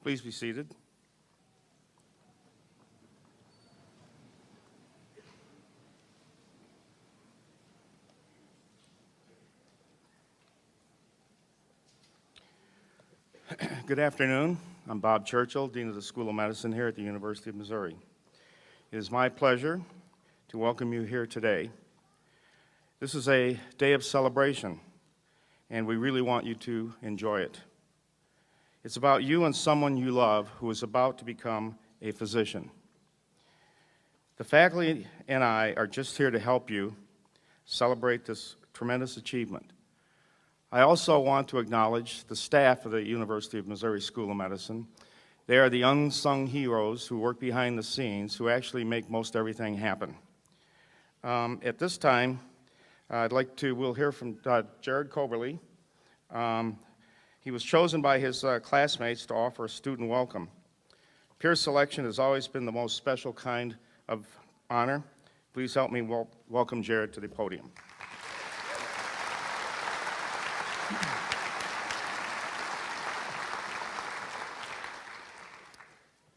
Please be seated. Good afternoon. I'm Bob Churchill, Dean of the School of Medicine here at the University of Missouri. It is my pleasure to welcome you here today. This is a day of celebration, and we really want you to enjoy it. It's about you and someone you love who is about to become a physician. The faculty and I are just here to help you celebrate this tremendous achievement. I also want to acknowledge the staff of the University of Missouri School of Medicine. They are the unsung heroes who work behind the scenes, who actually make most everything happen. At this time, we'll hear from Jared Coberly. He was chosen by his classmates to offer a student welcome. Peer selection has always been the most special kind of honor. Please help me welcome Jared to the podium.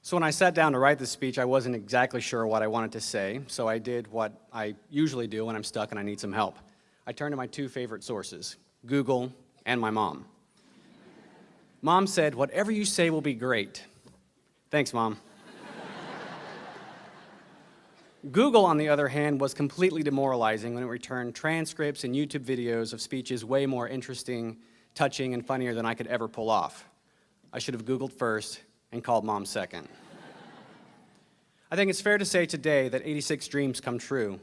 So when I sat down to write this speech, I wasn't exactly sure what I wanted to say, so I did what I usually do when I'm stuck and I need some help. I turned to my two favorite sources, Google and my mom. Mom said, "Whatever you say will be great." Thanks, Mom. Google, on the other hand, was completely demoralizing when it returned transcripts and YouTube videos of speeches way more interesting, touching, and funnier than I could ever pull off. I should have Googled first and called Mom second. I think it's fair to say today that 86 dreams come true.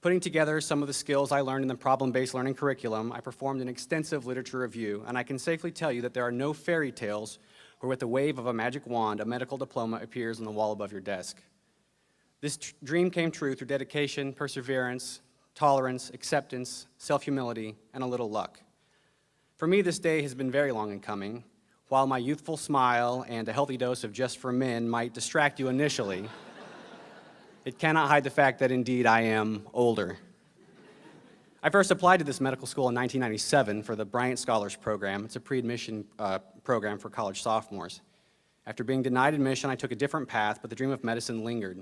Putting together some of the skills I learned in the problem-based learning curriculum, I performed an extensive literature review, and I can safely tell you that there are no fairy tales where with the wave of a magic wand, a medical diploma appears on the wall above your desk. This dream came true through dedication, perseverance, tolerance, acceptance, self-humility, and a little luck. For me, this day has been very long in coming. While my youthful smile and a healthy dose of Just for Men might distract you initially, it cannot hide the fact that indeed I am older. I first applied to this medical school in 1997 for the Bryant Scholars Program. It's a pre-admission program for college sophomores. After being denied admission, I took a different path, but the dream of medicine lingered.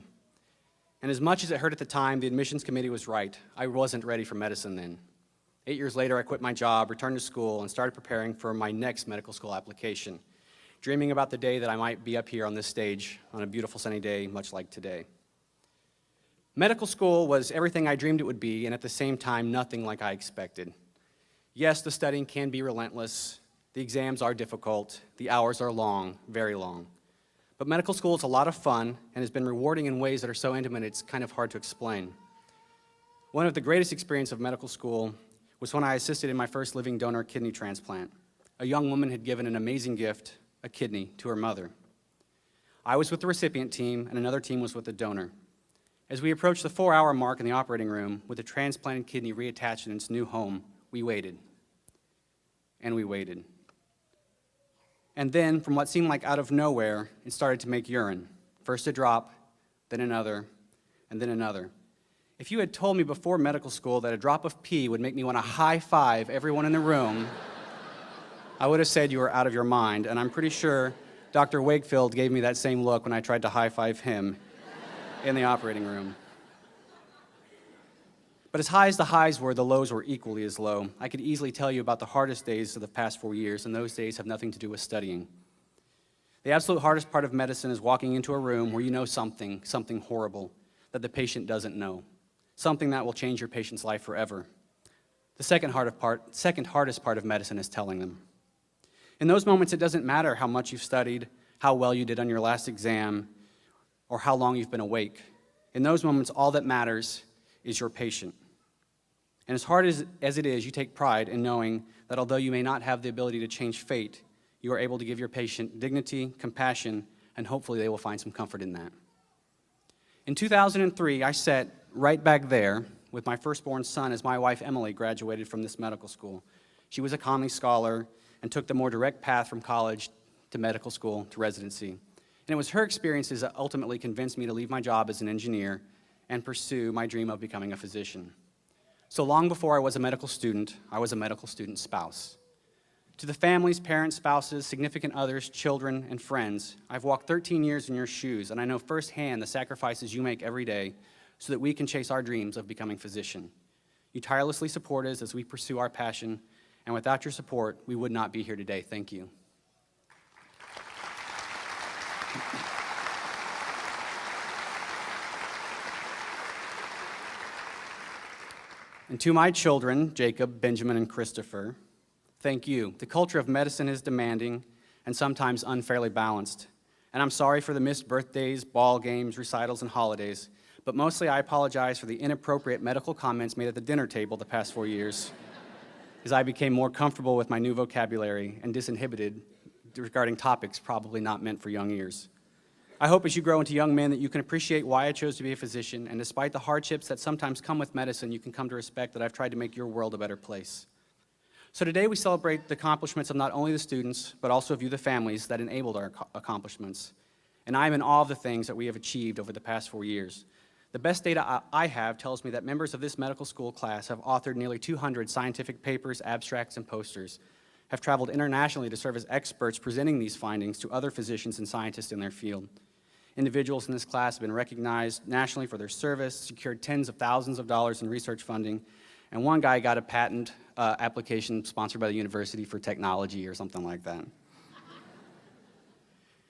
And as much as it hurt at the time, the admissions committee was right. I wasn't ready for medicine then. 8 years later, I quit my job, returned to school, and started preparing for my next medical school application, dreaming about the day that I might be up here on this stage on a beautiful sunny day, much like today. Medical school was everything I dreamed it would be, and at the same time, nothing like I expected. Yes, the studying can be relentless, the exams are difficult, the hours are long, very long. But medical school is a lot of fun and has been rewarding in ways that are so intimate it's kind of hard to explain. One of the greatest experiences of medical school was when I assisted in my first living donor kidney transplant. A young woman had given an amazing gift, a kidney, to her mother. I was with the recipient team, and another team was with the donor. As we approached the 4-hour mark in the operating room, with the transplanted kidney reattached in its new home, we waited. And we waited. And then, from what seemed like out of nowhere, it started to make urine. First a drop, then another, and then another. If you had told me before medical school that a drop of pee would make me want to high-five everyone in the room, I would have said you were out of your mind, and I'm pretty sure Dr. Wakefield gave me that same look when I tried to high-five him in the operating room. But as high as the highs were, the lows were equally as low. I could easily tell you about the hardest days of the past 4 years, and those days have nothing to do with studying. The absolute hardest part of medicine is walking into a room where you know something horrible that the patient doesn't know. Something that will change your patient's life forever. The second hardest part of medicine is telling them. In those moments, it doesn't matter how much you've studied, how well you did on your last exam, or how long you've been awake. In those moments, all that matters is your patient. And as hard as it is, you take pride in knowing that although you may not have the ability to change fate, you are able to give your patient dignity, compassion, and hopefully they will find some comfort in that. In 2003, I sat right back there with my firstborn son as my wife Emily graduated from this medical school. She was a Conley scholar and took the more direct path from college to medical school to residency. And it was her experiences that ultimately convinced me to leave my job as an engineer and pursue my dream of becoming a physician. So long before I was a medical student, I was a medical student spouse. To the families, parents, spouses, significant others, children, and friends, I've walked 13 years in your shoes, and I know firsthand the sacrifices you make every day so that we can chase our dreams of becoming physician. You tirelessly support us as we pursue our passion, and without your support, we would not be here today. Thank you. And to my children, Jacob, Benjamin, and Christopher, thank you. The culture of medicine is demanding and sometimes unfairly balanced. And I'm sorry for the missed birthdays, ball games, recitals, and holidays, but mostly I apologize for the inappropriate medical comments made at the dinner table the past 4 years, as I became more comfortable with my new vocabulary and disinhibited regarding topics probably not meant for young ears. I hope as you grow into young men that you can appreciate why I chose to be a physician, and despite the hardships that sometimes come with medicine, you can come to respect that I've tried to make your world a better place. So today we celebrate the accomplishments of not only the students, but also of you, the families, that enabled our accomplishments. And I'm in awe of the things that we have achieved over the past 4 years. The best data I have tells me that members of this medical school class have authored nearly 200 scientific papers, abstracts, and posters, have traveled internationally to serve as experts presenting these findings to other physicians and scientists in their field. Individuals in this class have been recognized nationally for their service, secured tens of thousands of dollars in research funding, and one guy got a patent application sponsored by the university for technology or something like that.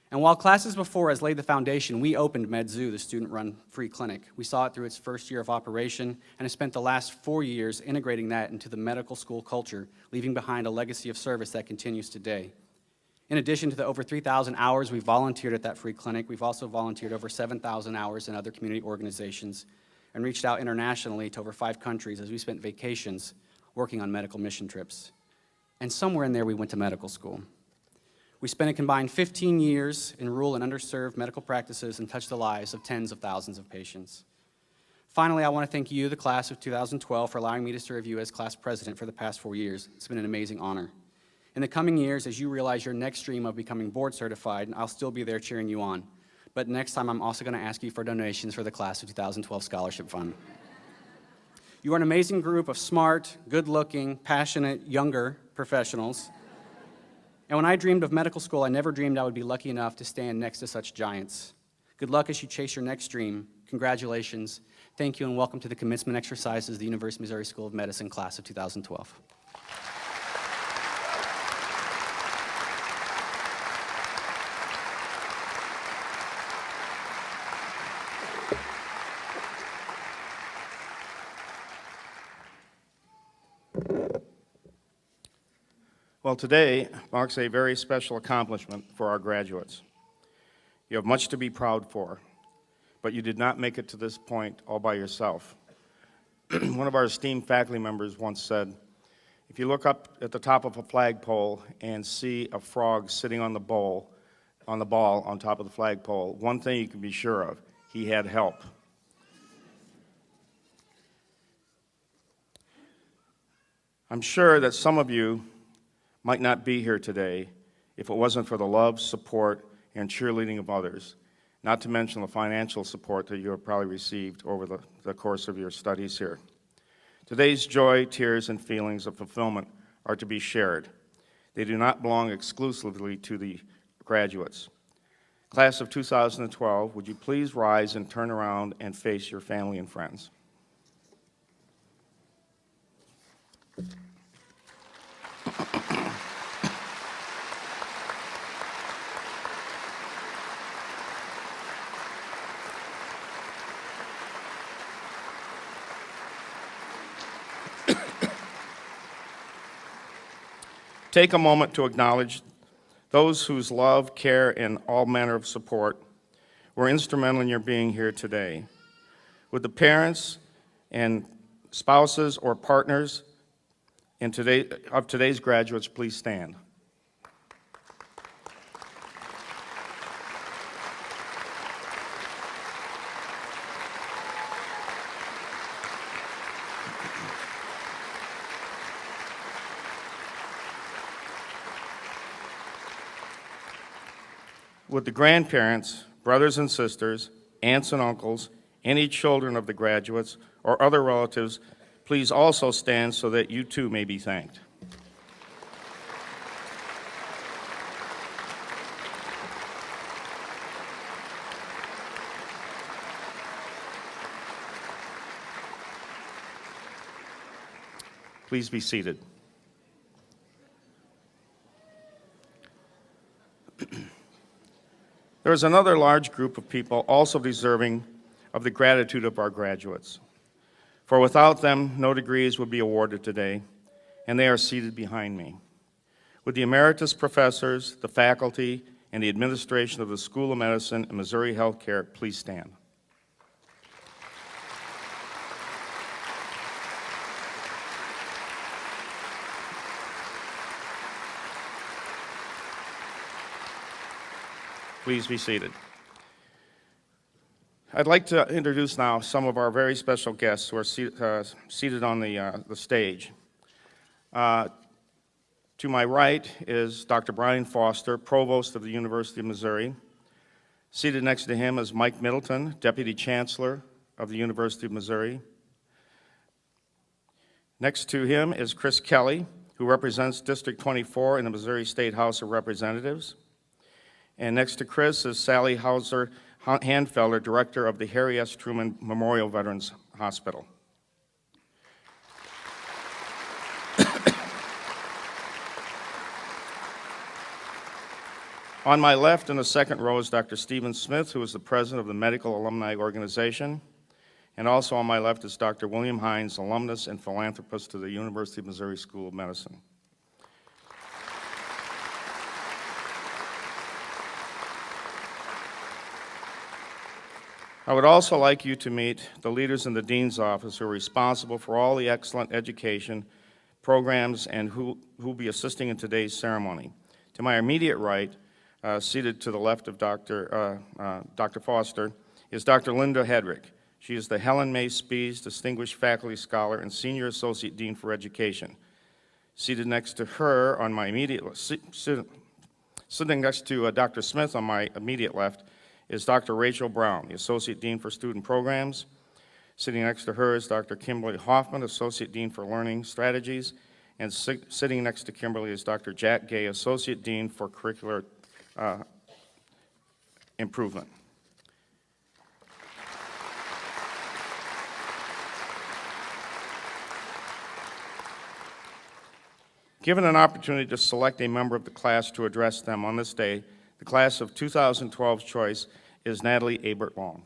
And while classes before us laid the foundation, we opened MedZoo, the student-run free clinic. We saw it through its first year of operation and have spent the last 4 years integrating that into the medical school culture, leaving behind a legacy of service that continues today. In addition to the over 3,000 hours we've volunteered at that free clinic, we've also volunteered over 7,000 hours in other community organizations and reached out internationally to over 5 countries as we spent vacations working on medical mission trips. And somewhere in there, we went to medical school. We spent a combined 15 years in rural and underserved medical practices and touched the lives of tens of thousands of patients. Finally, I want to thank you, the class of 2012, for allowing me to serve you as class president for the past 4 years. It's been an amazing honor. In the coming years, as you realize your next dream of becoming board certified, I'll still be there cheering you on. But next time, I'm also going to ask you for donations for the class of 2012 scholarship fund. You are an amazing group of smart, good-looking, passionate, younger professionals. And when I dreamed of medical school, I never dreamed I would be lucky enough to stand next to such giants. Good luck as you chase your next dream. Congratulations. Thank you, and welcome to the commencement exercises of the University of Missouri School of Medicine class of 2012. Well, today marks a very special accomplishment for our graduates. You have much to be proud for, but you did not make it to this point all by yourself. One of our esteemed faculty members once said, if you look up at the top of a flagpole and see a frog sitting on the ball on top of the flagpole, one thing you can be sure of, he had help. I'm sure that some of you might not be here today if it wasn't for the love, support, and cheerleading of others, not to mention the financial support that you have probably received over the course of your studies here. Today's joy, tears, and feelings of fulfillment are to be shared. They do not belong exclusively to the graduates. Class of 2012, would you please rise and turn around and face your family and friends? Take a moment to acknowledge those whose love, care, and all manner of support were instrumental in your being here today. Would the parents and spouses or partners of today's graduates please stand? Would the grandparents, brothers and sisters, aunts and uncles, any children of the graduates, or other relatives please also stand so that you too may be thanked? Please be seated. There is another large group of people also deserving of the gratitude of our graduates. For without them, no degrees would be awarded today, and they are seated behind me. Would the emeritus professors, the faculty, and the administration of the School of Medicine and Missouri Healthcare please stand? Please be seated. I'd like to introduce now some of our very special guests who are seated on the stage. To my right is Dr. Brian Foster, Provost of the University of Missouri. Seated next to him is Mike Middleton, Deputy Chancellor of the University of Missouri. Next to him is Chris Kelly, who represents District 24 in the Missouri State House of Representatives. And next to Chris is Sally Hauser-Handfelder, Director of the Harry S. Truman Memorial Veterans Hospital. On my left in the second row is Dr. Stephen Smith, who is the president of the Medical Alumni Organization. And also on my left is Dr. William Hines, alumnus and philanthropist to the University of Missouri School of Medicine. I would also like you to meet the leaders in the Dean's Office who are responsible for all the excellent education programs and who will be assisting in today's ceremony. To my immediate right, seated to the left of Dr. Foster, is Dr. Linda Hedrick. She is the Helen May Spees Distinguished Faculty Scholar and Senior Associate Dean for Education. Seated next to her on my immediate sitting next to Dr. Smith on my immediate left is Dr. Rachel Brown, the Associate Dean for Student Programs. Sitting next to her is Dr. Kimberly Hoffman, Associate Dean for Learning Strategies. And sitting next to Kimberly is Dr. Jack Gay, Associate Dean for Curricular Improvement. Given an opportunity to select a member of the class to address them on this day, the class of 2012's choice is Natalie Abert-Long.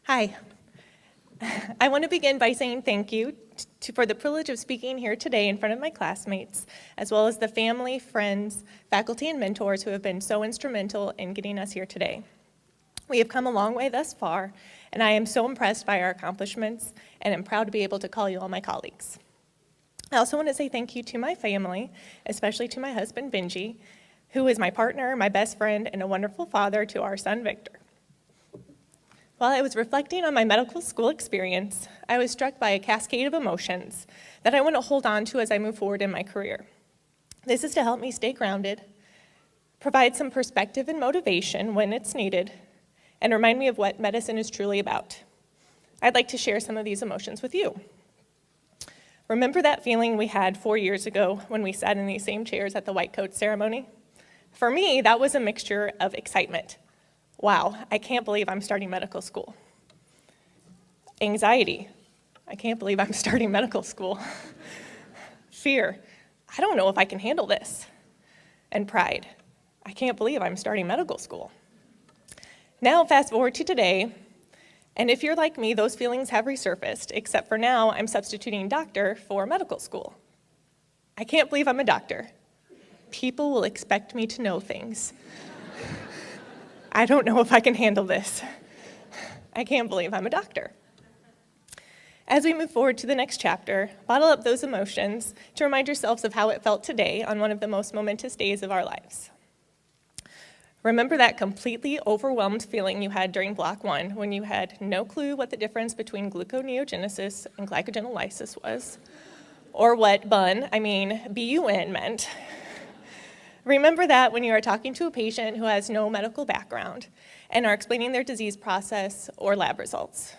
Hi. I want to begin by saying thank you for the privilege of speaking here today in front of my classmates, as well as the family, friends, faculty, and mentors who have been so instrumental in getting us here today. We have come a long way thus far, and I am so impressed by our accomplishments, and am proud to be able to call you all my colleagues. I also want to say thank you to my family, especially to my husband, Benji, who is my partner, my best friend, and a wonderful father to our son, Victor. While I was reflecting on my medical school experience, I was struck by a cascade of emotions that I want to hold on to as I move forward in my career. This is to help me stay grounded, provide some perspective and motivation when it's needed, and remind me of what medicine is truly about. I'd like to share some of these emotions with you. Remember that feeling we had 4 years ago when we sat in these same chairs at the white coat ceremony? For me, that was a mixture of excitement. Wow, I can't believe I'm starting medical school. Anxiety, I can't believe I'm starting medical school. Fear, I don't know if I can handle this. And pride, I can't believe I'm starting medical school. Now fast forward to today, and if you're like me, those feelings have resurfaced, except for now I'm substituting doctor for medical school. I can't believe I'm a doctor. People will expect me to know things. I don't know if I can handle this. I can't believe I'm a doctor. As we move forward to the next chapter, bottle up those emotions to remind yourselves of how it felt today on one of the most momentous days of our lives. Remember that completely overwhelmed feeling you had during Block 1 when you had no clue what the difference between gluconeogenesis and glycogenolysis was, or what BUN meant. Remember that when you are talking to a patient who has no medical background and are explaining their disease process or lab results.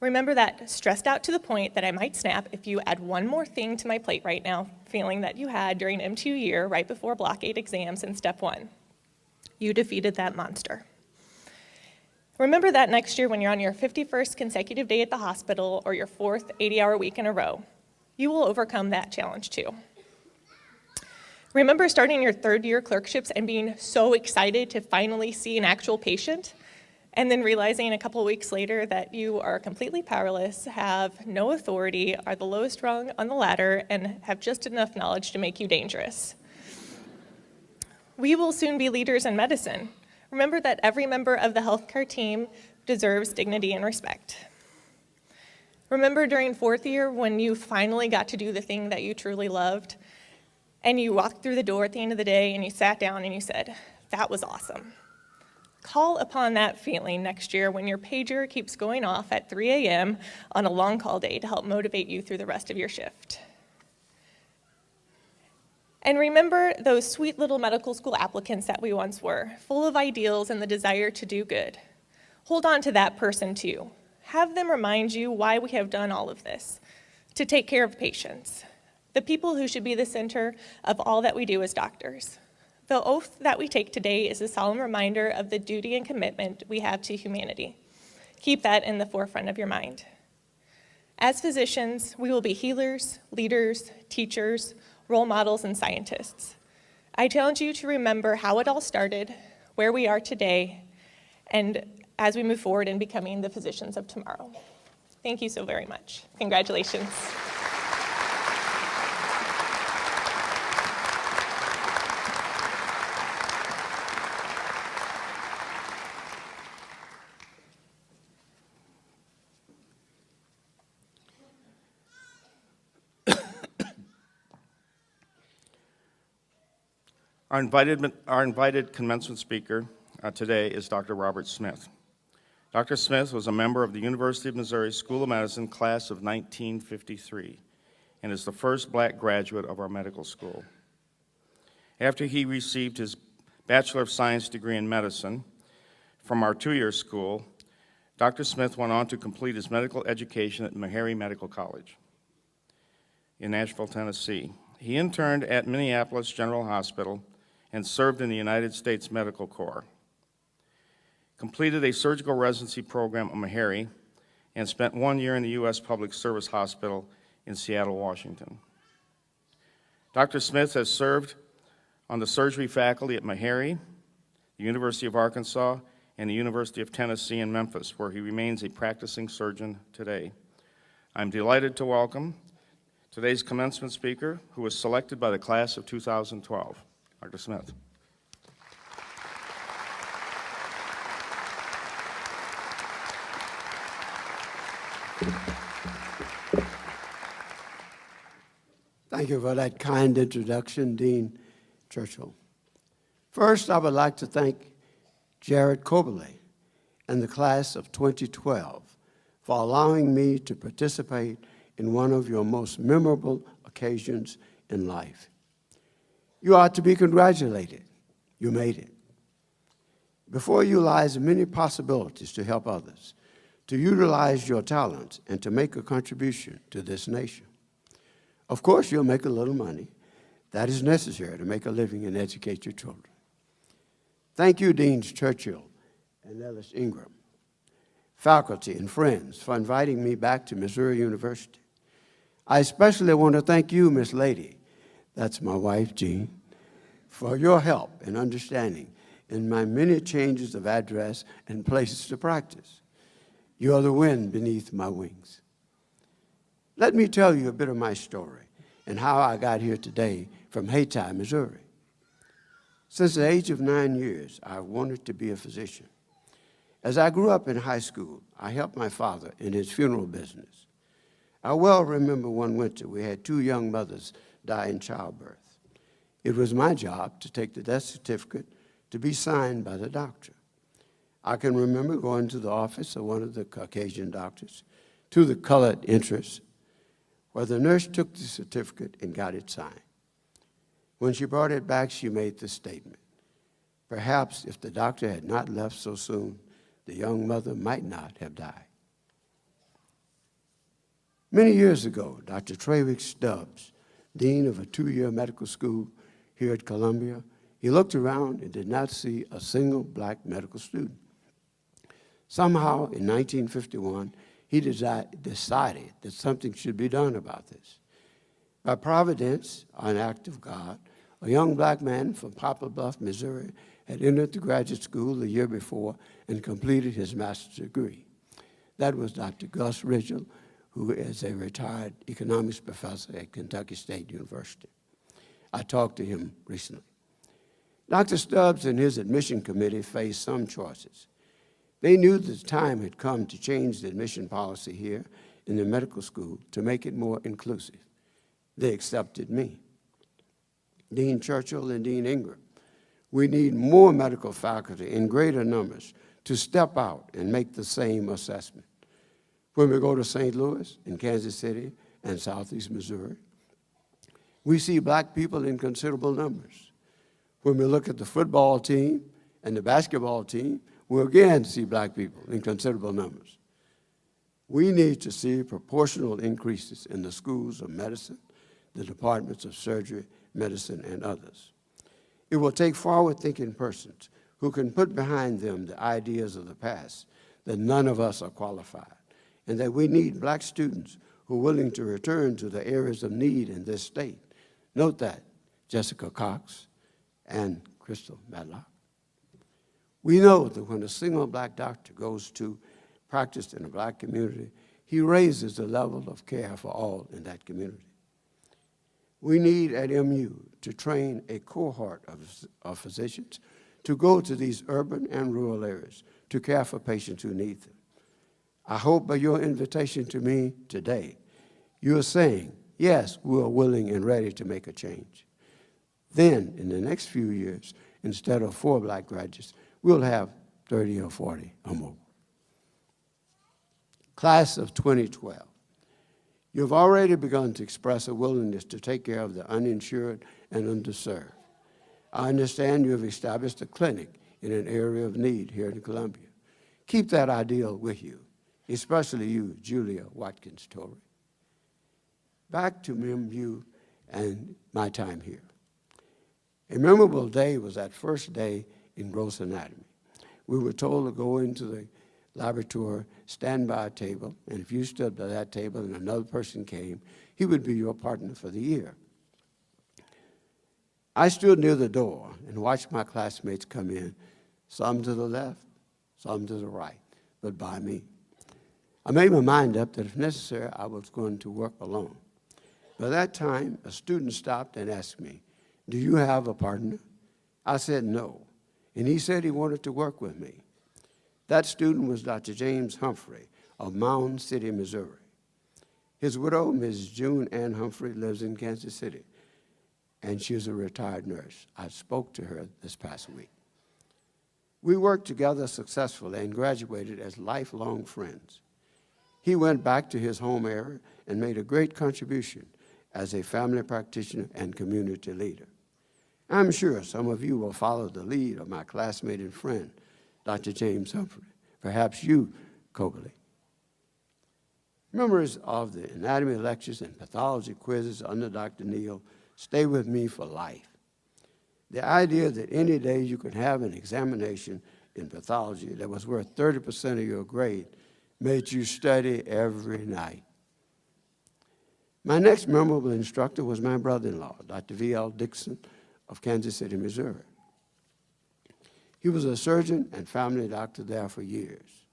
Remember that stressed out to the point that I might snap if you add one more thing to my plate right now, feeling that you had during M2 year right before Block 8 exams in Step 1. You defeated that monster. Remember that next year when you're on your 51st consecutive day at the hospital or your 4th 80-hour week in a row. You will overcome that challenge too. Remember starting your 3rd year clerkships and being so excited to finally see an actual patient, and then realizing a couple weeks later that you are completely powerless, have no authority, are the lowest rung on the ladder, and have just enough knowledge to make you dangerous. We will soon be leaders in medicine. Remember that every member of the healthcare team deserves dignity and respect. Remember during 4th year when you finally got to do the thing that you truly loved, and you walked through the door at the end of the day and you sat down and you said, "That was awesome." Call upon that feeling next year when your pager keeps going off at 3 a.m. on a long call day to help motivate you through the rest of your shift. And remember those sweet little medical school applicants that we once were, full of ideals and the desire to do good. Hold on to that person too. Have them remind you why we have done all of this, to take care of patients, the people who should be the center of all that we do as doctors. The oath that we take today is a solemn reminder of the duty and commitment we have to humanity. Keep that in the forefront of your mind. As physicians, we will be healers, leaders, teachers, role models, and scientists. I challenge you to remember how it all started, where we are today, and as we move forward in becoming the physicians of tomorrow. Thank you so very much. Congratulations. Our invited commencement speaker today is Dr. Robert Smith. Dr. Smith was a member of the University of Missouri School of Medicine class of 1953 and is the first black graduate of our medical school. After he received his Bachelor of Science degree in medicine from our 2-year school, Dr. Smith went on to complete his medical education at Meharry Medical College in Nashville, Tennessee. He interned at Minneapolis General Hospital and served in the United States Medical Corps. Completed a surgical residency program at Meharry and spent 1 year in the U.S. Public Service Hospital in Seattle, Washington. Dr. Smith has served on the surgery faculty at Meharry, the University of Arkansas, and the University of Tennessee in Memphis, where he remains a practicing surgeon today. I'm delighted to welcome today's commencement speaker, who was selected by the class of 2012, Dr. Smith. Thank you for that kind introduction, Dean Churchill. First, I would like to thank Jared Coberly and the class of 2012 for allowing me to participate in one of your most memorable occasions in life. You are to be congratulated. You made it. Before you lies many possibilities to help others, to utilize your talents, and to make a contribution to this nation. Of course, you'll make a little money. That is necessary to make a living and educate your children. Thank you, Deans Churchill and Ellis Ingram, faculty and friends, for inviting me back to Missouri University. I especially want to thank you, Miss Lady, that's my wife, Jean, for your help and understanding in my many changes of address and places to practice. You are the wind beneath my wings. Let me tell you a bit of my story and how I got here today from Hayti, Missouri. Since the age of 9 years, I wanted to be a physician. As I grew up in high school, I helped my father in his funeral business. I well remember one winter we had 2 young mothers die in childbirth. It was my job to take the death certificate to be signed by the doctor. I can remember going to the office of one of the Caucasian doctors, to the colored entrance, where the nurse took the certificate and got it signed. When she brought it back, she made this statement: perhaps if the doctor had not left so soon, the young mother might not have died. Many years ago, Dr. Trawick Stubbs, dean of a 2-year medical school here at Columbia, he looked around and did not see a single black medical student. Somehow, in 1951, he decided that something should be done about this. By providence, an act of God, a young black man from Poplar Bluff, Missouri, had entered the graduate school the year before and completed his master's degree. That was Dr. Gus Ridgel, who is a retired economics professor at Kentucky State University. I talked to him recently. Dr. Stubbs and his admission committee faced some choices. They knew that the time had come to change the admission policy here in the medical school to make it more inclusive. They accepted me. Dean Churchill and Dean Ingram, we need more medical faculty in greater numbers to step out and make the same assessment. When we go to St. Louis and Kansas City and Southeast Missouri, we see black people in considerable numbers. When we look at the football team and the basketball team, we again see black people in considerable numbers. We need to see proportional increases in the schools of medicine, the departments of surgery, medicine, and others. It will take forward-thinking persons who can put behind them the ideas of the past that none of us are qualified, and that we need black students who are willing to return to the areas of need in this state. Note that, Jessica Cox and Crystal Matlock. We know that when a single black doctor goes to practice in a black community, he raises the level of care for all in that community. We need at MU to train a cohort of physicians to go to these urban and rural areas to care for patients who need them. I hope by your invitation to me today, you are saying, yes, we are willing and ready to make a change. Then, in the next few years, instead of 4 black graduates, we'll have 30 or 40 or more. Class of 2012. You've already begun to express a willingness to take care of the uninsured and underserved. I understand you have established a clinic in an area of need here in Columbia. Keep that ideal with you, especially you, Julia Watkins-Torrey. Back to MU and my time here. A memorable day was that first day in gross anatomy. We were told to go into the laboratory, stand by a table, and if you stood by that table and another person came, he would be your partner for the year. I stood near the door and watched my classmates come in, some to the left, some to the right, but by me. I made my mind up that if necessary, I was going to work alone. By that time, a student stopped and asked me, "Do you have a partner?" I said no, and he said he wanted to work with me. That student was Dr. James Humphrey of Mound City, Missouri. His widow, Ms. June Ann Humphrey, lives in Kansas City, and she is a retired nurse. I spoke to her this past week. We worked together successfully and graduated as lifelong friends. He went back to his home area and made a great contribution as a family practitioner and community leader. I'm sure some of you will follow the lead of my classmate and friend, Dr. James Humphrey, perhaps you, Cobley. Memories of the anatomy lectures and pathology quizzes under Dr. Neal stay with me for life. The idea that any day you could have an examination in pathology that was worth 30% of your grade made you study every night. My next memorable instructor was my brother-in-law, Dr. Vl Dickson of Kansas City, Missouri. He was a surgeon and family doctor there for years.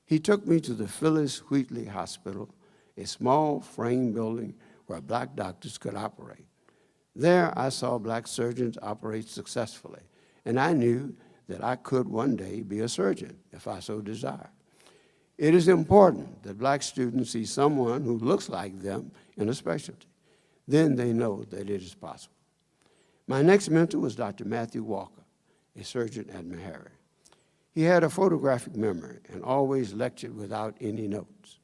He took me to the Phyllis Wheatley Hospital, a small frame building where black doctors could operate. There I saw black surgeons operate successfully, and I knew that I could one day be a surgeon if I so desired. It is important that black students see someone who looks like them in a specialty. Then they know that it is possible. My next mentor was Dr. Matthew Walker, a surgeon at Meharry. He had a photographic memory and always lectured without any notes.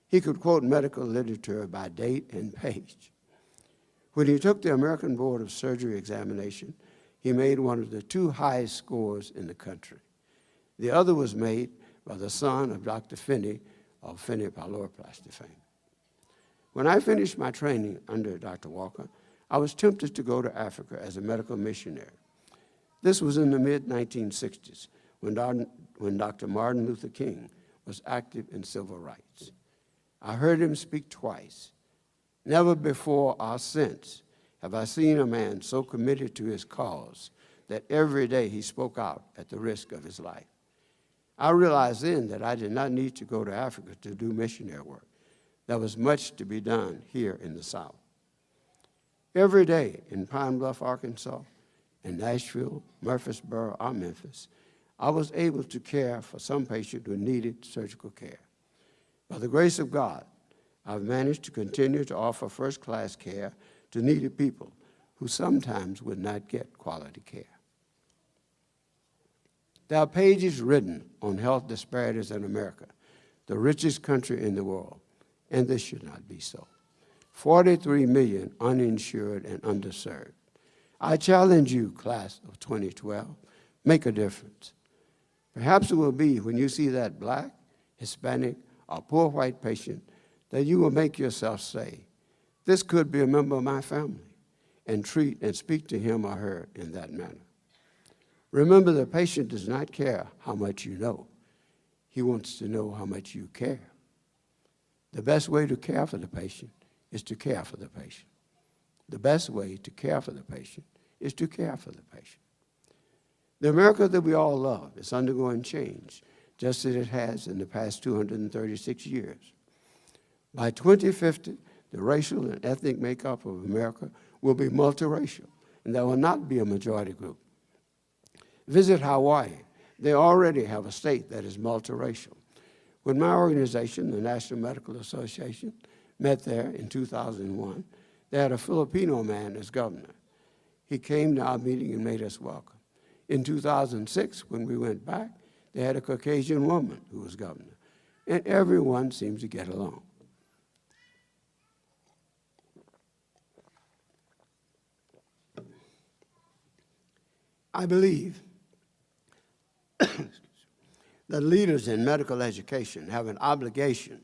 He could quote medical literature by date and page. When he took the American Board of Surgery examination, he made one of the 2 highest scores in the country. The other was made by the son of Dr. Finney of Finney Pyloroplasty fame. When I finished my training under Dr. Walker, I was tempted to go to Africa as a medical missionary. This was in the mid-1960s when Dr. Martin Luther King was active in civil rights. I heard him speak twice. Never before or since have I seen a man so committed to his cause that every day he spoke out at the risk of his life. I realized then that I did not need to go to Africa to do missionary work. There was much to be done here in the South. Every day in Pine Bluff, Arkansas, in Nashville, Murfreesboro, or Memphis, I was able to care for some patient who needed surgical care. By the grace of God, I've managed to continue to offer first-class care to needy people who sometimes would not get quality care. There are pages written on health disparities in America, the richest country in the world, and this should not be so. 43 million uninsured and underserved. I challenge you, class of 2012, make a difference. Perhaps it will be when you see that black, Hispanic, or poor white patient that you will make yourself say, this could be a member of my family, and treat and speak to him or her in that manner. Remember, the patient does not care how much you know. He wants to know how much you care. The best way to care for the patient is to care for the patient. The best way to care for the patient is to care for the patient. The America that we all love is undergoing change, just as it has in the past 236 years. By 2050, the racial and ethnic makeup of America will be multiracial, and there will not be a majority group. Visit Hawaii. They already have a state that is multiracial. When my organization, the National Medical Association, met there in 2001, they had a Filipino man as governor. He came to our meeting and made us welcome. In 2006, when we went back, they had a Caucasian woman who was governor, and everyone seems to get along. I believe that leaders in medical education have an obligation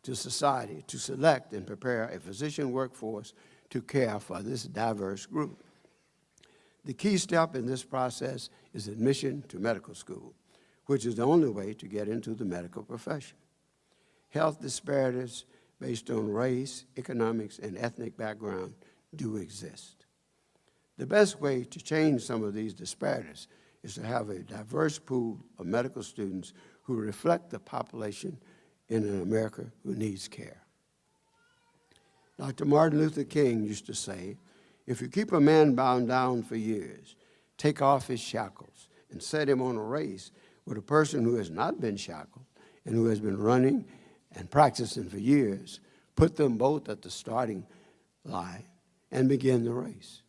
to society to select and prepare a physician workforce to care for this diverse group. The key step in this process is admission to medical school, which is the only way to get into the medical profession. Health disparities based on race, economics, and ethnic background do exist. The best way to change some of these disparities is to have a diverse pool of medical students who reflect the population in an America who needs care. Dr. Martin Luther King used to say, if you keep a man bound down for years, take off his shackles and set him on a race with a person who has not been shackled and who has been running and practicing for years, put them both at the starting line and begin the race.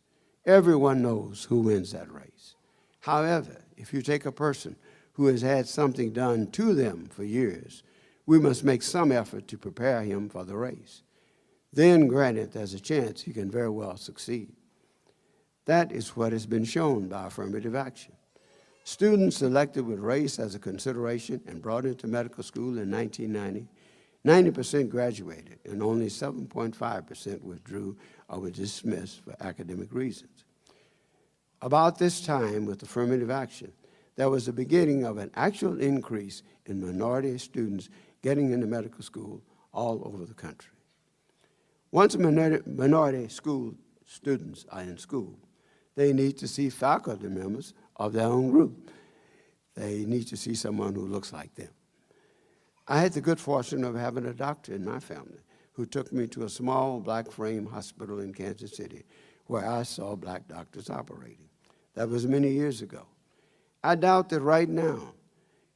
Everyone knows who wins that race. However, if you take a person who has had something done to them for years, we must make some effort to prepare him for the race. Then, granted, there's a chance he can very well succeed. That is what has been shown by affirmative action. Students selected with race as a consideration and brought into medical school in 1990, 90% graduated and only 7.5% withdrew or were dismissed for academic reasons. About this time, with affirmative action, there was the beginning of an actual increase in minority students getting into medical school all over the country. Once minority school students are in school, they need to see faculty members of their own group. They need to see someone who looks like them. I had the good fortune of having a doctor in my family who took me to a small black frame hospital in Kansas City where I saw black doctors operating. That was many years ago. I doubt that right now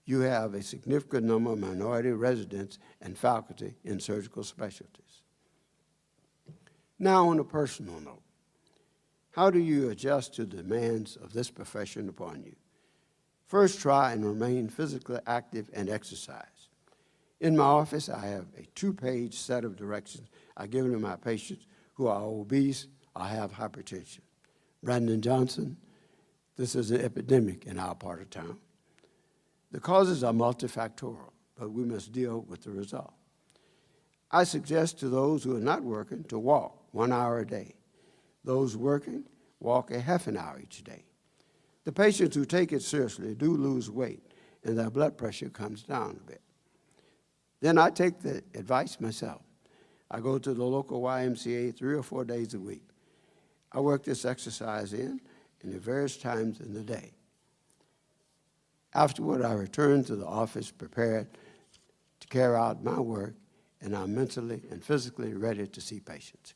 you have a significant number of minority residents and faculty in surgical specialties. Now, on a personal note, how do you adjust to the demands of this profession upon you? First, try and remain physically active and exercise. In my office, I have a 2-page set of directions I give to my patients who are obese or have hypertension. Brandon Johnson, this is an epidemic in our part of town. The causes are multifactorial, but we must deal with the result. I suggest to those who are not working to walk 1 hour a day. Those working, walk a half an hour each day. The patients who take it seriously do lose weight, and their blood pressure comes down a bit. Then I take the advice myself. I go to the local YMCA 3 or 4 days a week. I work this exercise in at various times in the day. Afterward, I return to the office prepared to carry out my work, and I'm mentally and physically ready to see patients.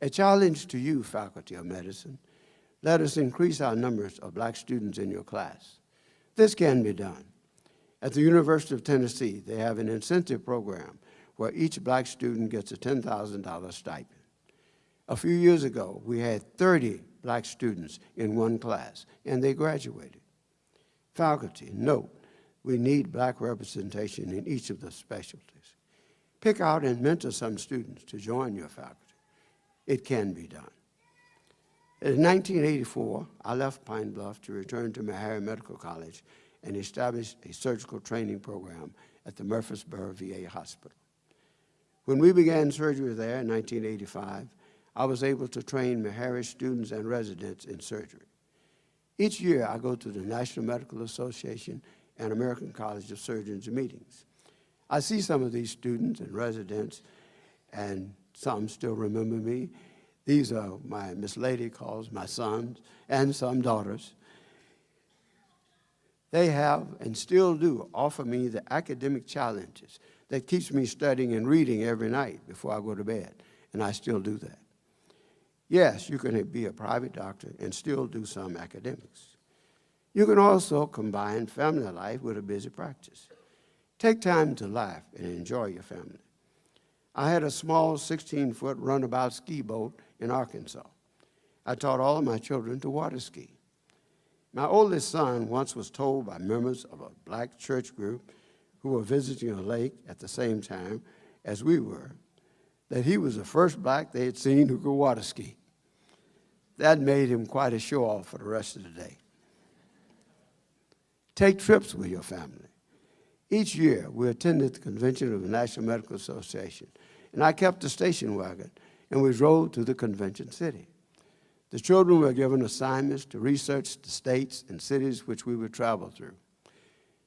A challenge to you, Faculty of Medicine. Let us increase our numbers of black students in your class. This can be done. At the University of Tennessee, they have an incentive program where each black student gets a $10,000 stipend. A few years ago, we had 30 black students in one class, and they graduated. Faculty, note, we need black representation in each of the specialties. Pick out and mentor some students to join your faculty. It can be done. In 1984, I left Pine Bluff to return to Meharry Medical College and established a surgical training program at the Murfreesboro VA Hospital. When we began surgery there in 1985, I was able to train Meharry students and residents in surgery. Each year, I go to the National Medical Association and American College of Surgeons meetings. I see some of these students and residents, and some still remember me. These are my Miss Lady calls my sons and some daughters. They have and still do offer me the academic challenges that keeps me studying and reading every night before I go to bed, and I still do that. Yes, you can be a private doctor and still do some academics. You can also combine family life with a busy practice. Take time to laugh and enjoy your family. I had a small 16-foot runabout ski boat in Arkansas. I taught all of my children to water ski. My oldest son once was told by members of a black church group who were visiting a lake at the same time as we were that he was the first black they had seen who could water ski. That made him quite a show-off for the rest of the day. Take trips with your family. Each year, we attended the convention of the National Medical Association, and I kept the station wagon, and we drove to the convention city. The children were given assignments to research the states and cities which we would travel through.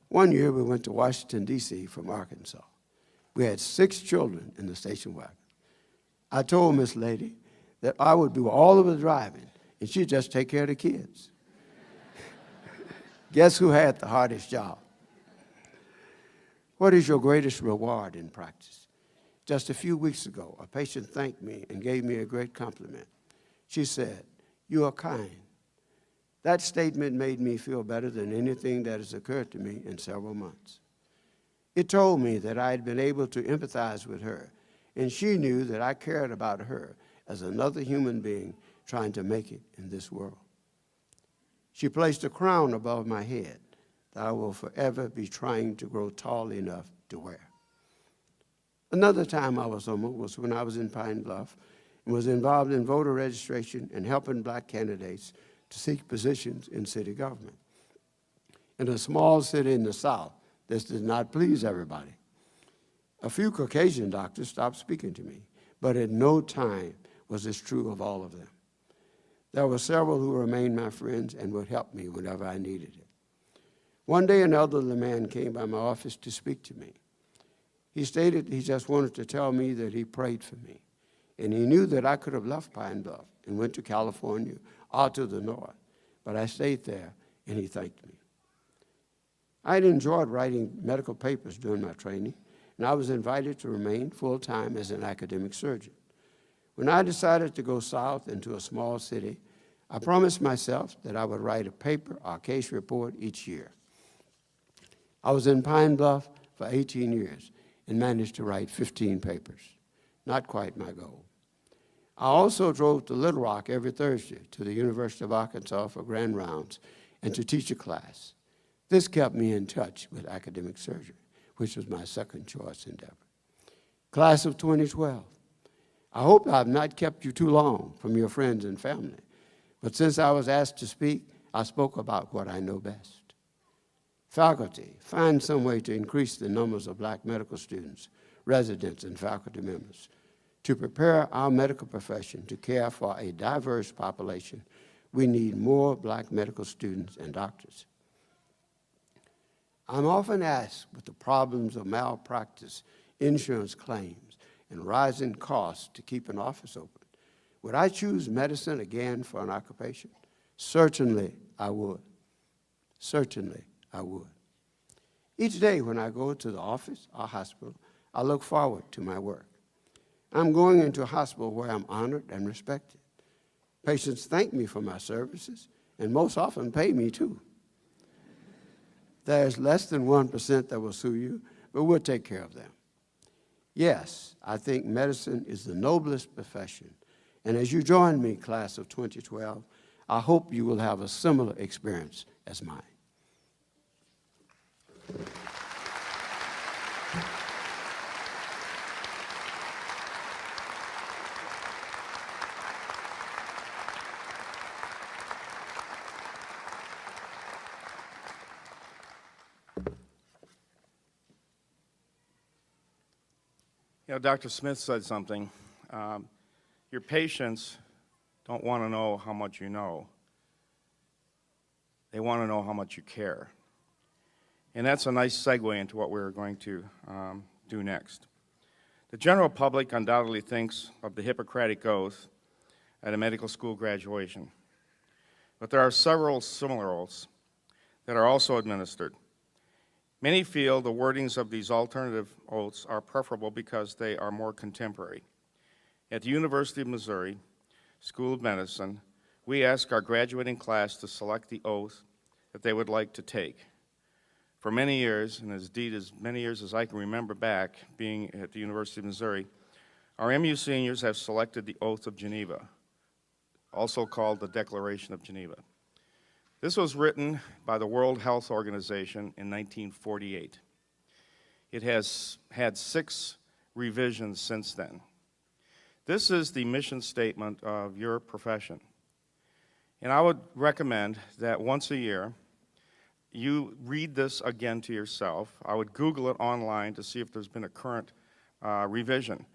One year, we went to Washington, D.C. from Arkansas. We had 6 children in the station wagon. I told Miss Lady that I would do all of the driving, and she'd just take care of the kids. Guess who had the hardest job? What is your greatest reward in practice? Just a few weeks ago, a patient thanked me and gave me a great compliment. She said, "You are kind." That statement made me feel better than anything that has occurred to me in several months. It told me that I had been able to empathize with her, and she knew that I cared about her as another human being trying to make it in this world. She placed a crown above my head that I will forever be trying to grow tall enough to wear. Another time I was humbled was when I was in Pine Bluff and was involved in voter registration and helping black candidates to seek positions in city government. In a small city in the South, this did not please everybody. A few Caucasian doctors stopped speaking to me, but at no time was this true of all of them. There were several who remained my friends and would help me whenever I needed it. One day, an elderly man came by my office to speak to me. He stated he just wanted to tell me that he prayed for me, and he knew that I could have left Pine Bluff and went to California or to the north, but I stayed there, and he thanked me. I had enjoyed writing medical papers during my training, and I was invited to remain full-time as an academic surgeon. When I decided to go south into a small city, I promised myself that I would write a paper or case report each year. I was in Pine Bluff for 18 years and managed to write 15 papers. Not quite my goal. I also drove to Little Rock every Thursday to the University of Arkansas for grand rounds and to teach a class. This kept me in touch with academic surgery, which was my second choice endeavor. Class of 2012. I hope I have not kept you too long from your friends and family, but since I was asked to speak, I spoke about what I know best. Faculty, find some way to increase the numbers of black medical students. residents, and faculty members. To prepare our medical profession to care for a diverse population, we need more Black medical students and doctors. I'm often asked, with the problems of malpractice, insurance claims, and rising costs to keep an office open, would I choose medicine again for an occupation? Certainly I would. Certainly I would. Each day when I go to the office or hospital, I look forward to my work. I'm going into a hospital where I'm honored and respected. Patients thank me for my services and most often pay me too. There's less than 1% that will sue you, but we'll take care of them. Yes, I think medicine is the noblest profession, and as you join me, class of 2012, I hope you will have a similar experience as mine. You know, Dr. Smith said something. Your patients don't want to know how much you know. They want to know how much you care. And that's a nice segue into what we're going to do next. The general public undoubtedly thinks of the Hippocratic Oath at a medical school graduation. But there are several similar oaths that are also administered. Many feel the wordings of these alternative oaths are preferable because they are more contemporary. At the University of Missouri School of Medicine, we ask our graduating class to select the oath that they would like to take. For many years, and indeed as many years as I can remember back being at the University of Missouri, our MU seniors have selected the Oath of Geneva, also called the Declaration of Geneva. This was written by the World Health Organization in 1948. It has had 6 revisions since then. This is the mission statement of your profession. And I would recommend that once a year, you read this again to yourself. I would Google it online to see if there's been a current revision,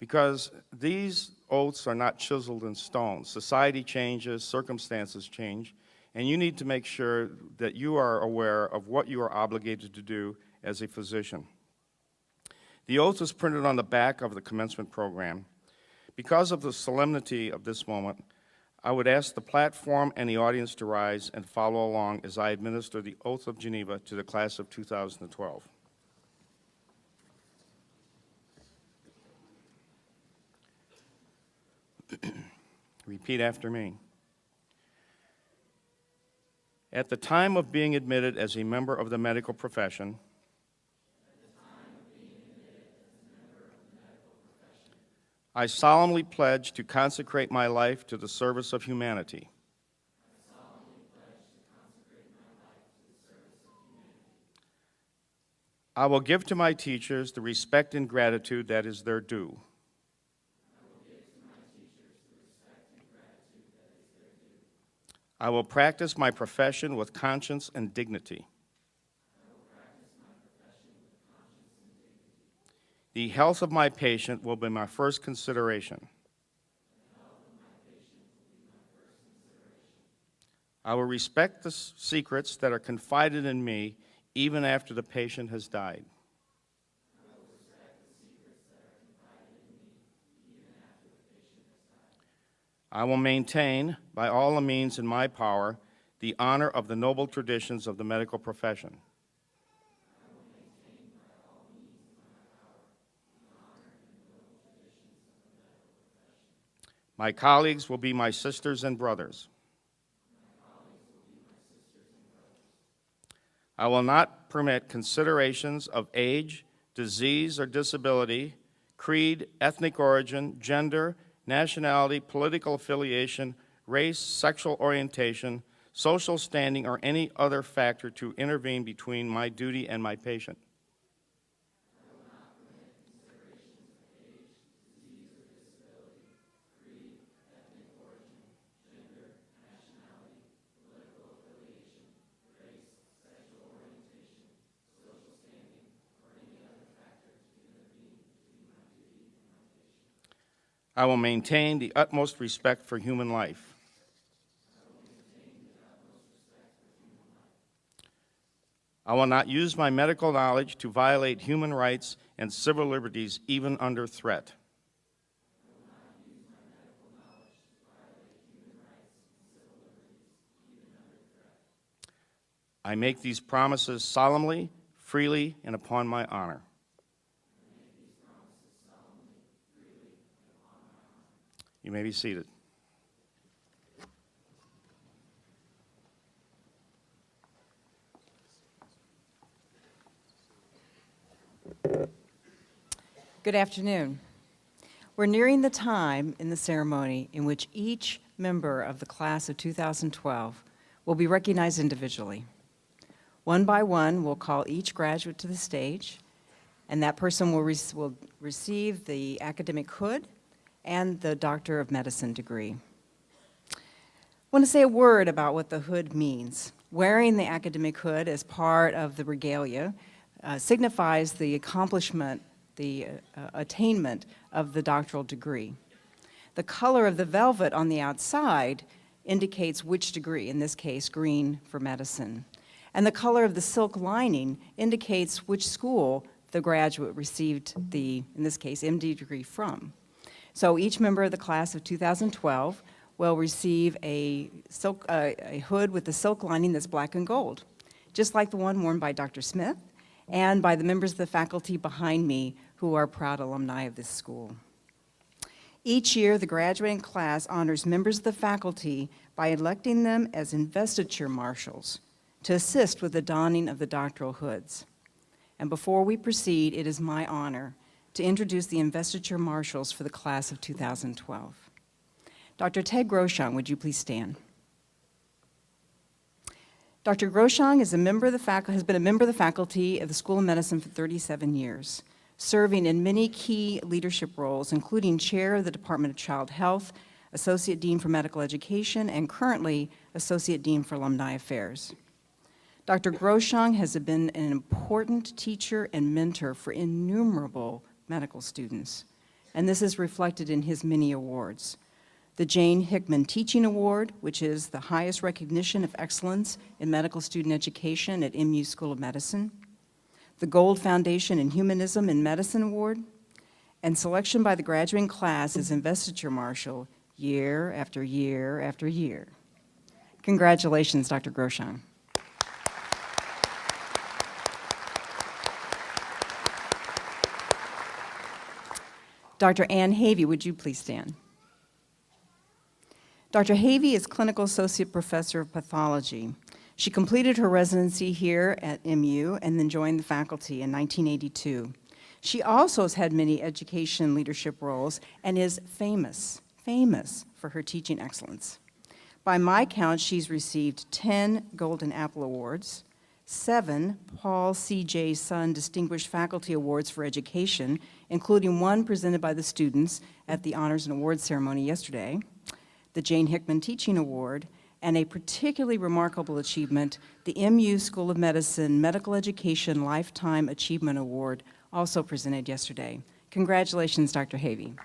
because these oaths are not chiseled in stone. Society changes, circumstances change, and you need to make sure that you are aware of what you are obligated to do as a physician. The oath is printed on the back of the commencement program. Because of the solemnity of this moment, I would ask the platform and the audience to rise and follow along as I administer the Oath of Geneva to the class of 2012. Repeat after me. At the time of being admitted as a member of the medical profession, I solemnly pledge to consecrate my life to the service of humanity. I will give to my teachers the respect and gratitude that is their due. I will practice my profession with conscience and dignity. The health of my patient will be my first consideration. I will respect the secrets that are confided in me even after the patient has died. I will maintain, by all the means in my power, the honor of the noble traditions of the medical profession. My colleagues will be my sisters and brothers. I will not permit considerations of age, disease, or disability, creed, ethnic origin, gender, nationality, political affiliation, race, sexual orientation, social standing, or any other factor to intervene between my duty and my patient. I will maintain the utmost respect for human life. I will not use my medical knowledge to violate human rights and civil liberties, even under threat. I make these promises solemnly, freely, and upon my honor. You may be seated. Good afternoon. We're nearing the time in the ceremony in which each member of the class of 2012 will be recognized individually. One by one, we'll call each graduate to the stage, and that person will receive the academic hood and the Doctor of Medicine degree. I want to say a word about what the hood means. Wearing the academic hood as part of the regalia signifies the accomplishment, the attainment of the doctoral degree. The color of the velvet on the outside indicates which degree, in this case, green for medicine. And the color of the silk lining indicates which school the graduate received the, in this case, MD degree from. So each member of the class of 2012 will receive a hood with the silk lining that's black and gold, just like the one worn by Dr. Smith and by the members of the faculty behind me who are proud alumni of this school. Each year, the graduating class honors members of the faculty by electing them as investiture marshals to assist with the donning of the doctoral hoods. And before we proceed, it is my honor to introduce the investiture marshals for the class of 2012. Dr. Ted Grosjean, would you please stand? Dr. Grosjean is has been a member of the faculty of the School of Medicine for 37 years, serving in many key leadership roles, including chair of the Department of Child Health, Associate Dean for Medical Education, and currently Associate Dean for Alumni Affairs. Dr. Grosjean has been an important teacher and mentor for innumerable medical students, and this is reflected in his many awards. The Jane Hickman Teaching Award, which is the highest recognition of excellence in medical student education at MU School of Medicine, the Gold Foundation in Humanism in Medicine Award, and selection by the graduating class as investiture marshal year after year after year. Congratulations, Dr. Grosjean. Dr. Ann Havey, would you please stand? Dr. Havey is Clinical Associate Professor of Pathology. She completed her residency here at MU and then joined the faculty in 1982. She also has had many education leadership roles and is famous for her teaching excellence. By my count, she's received 10 Golden Apple Awards, 7 Paul C.J. Sun Distinguished Faculty Awards for Education, including one presented by the students at the Honors and Awards ceremony yesterday, the Jane Hickman Teaching Award, and a particularly remarkable achievement, the MU School of Medicine Medical Education Lifetime Achievement Award, also presented yesterday. Congratulations, Dr. Havey.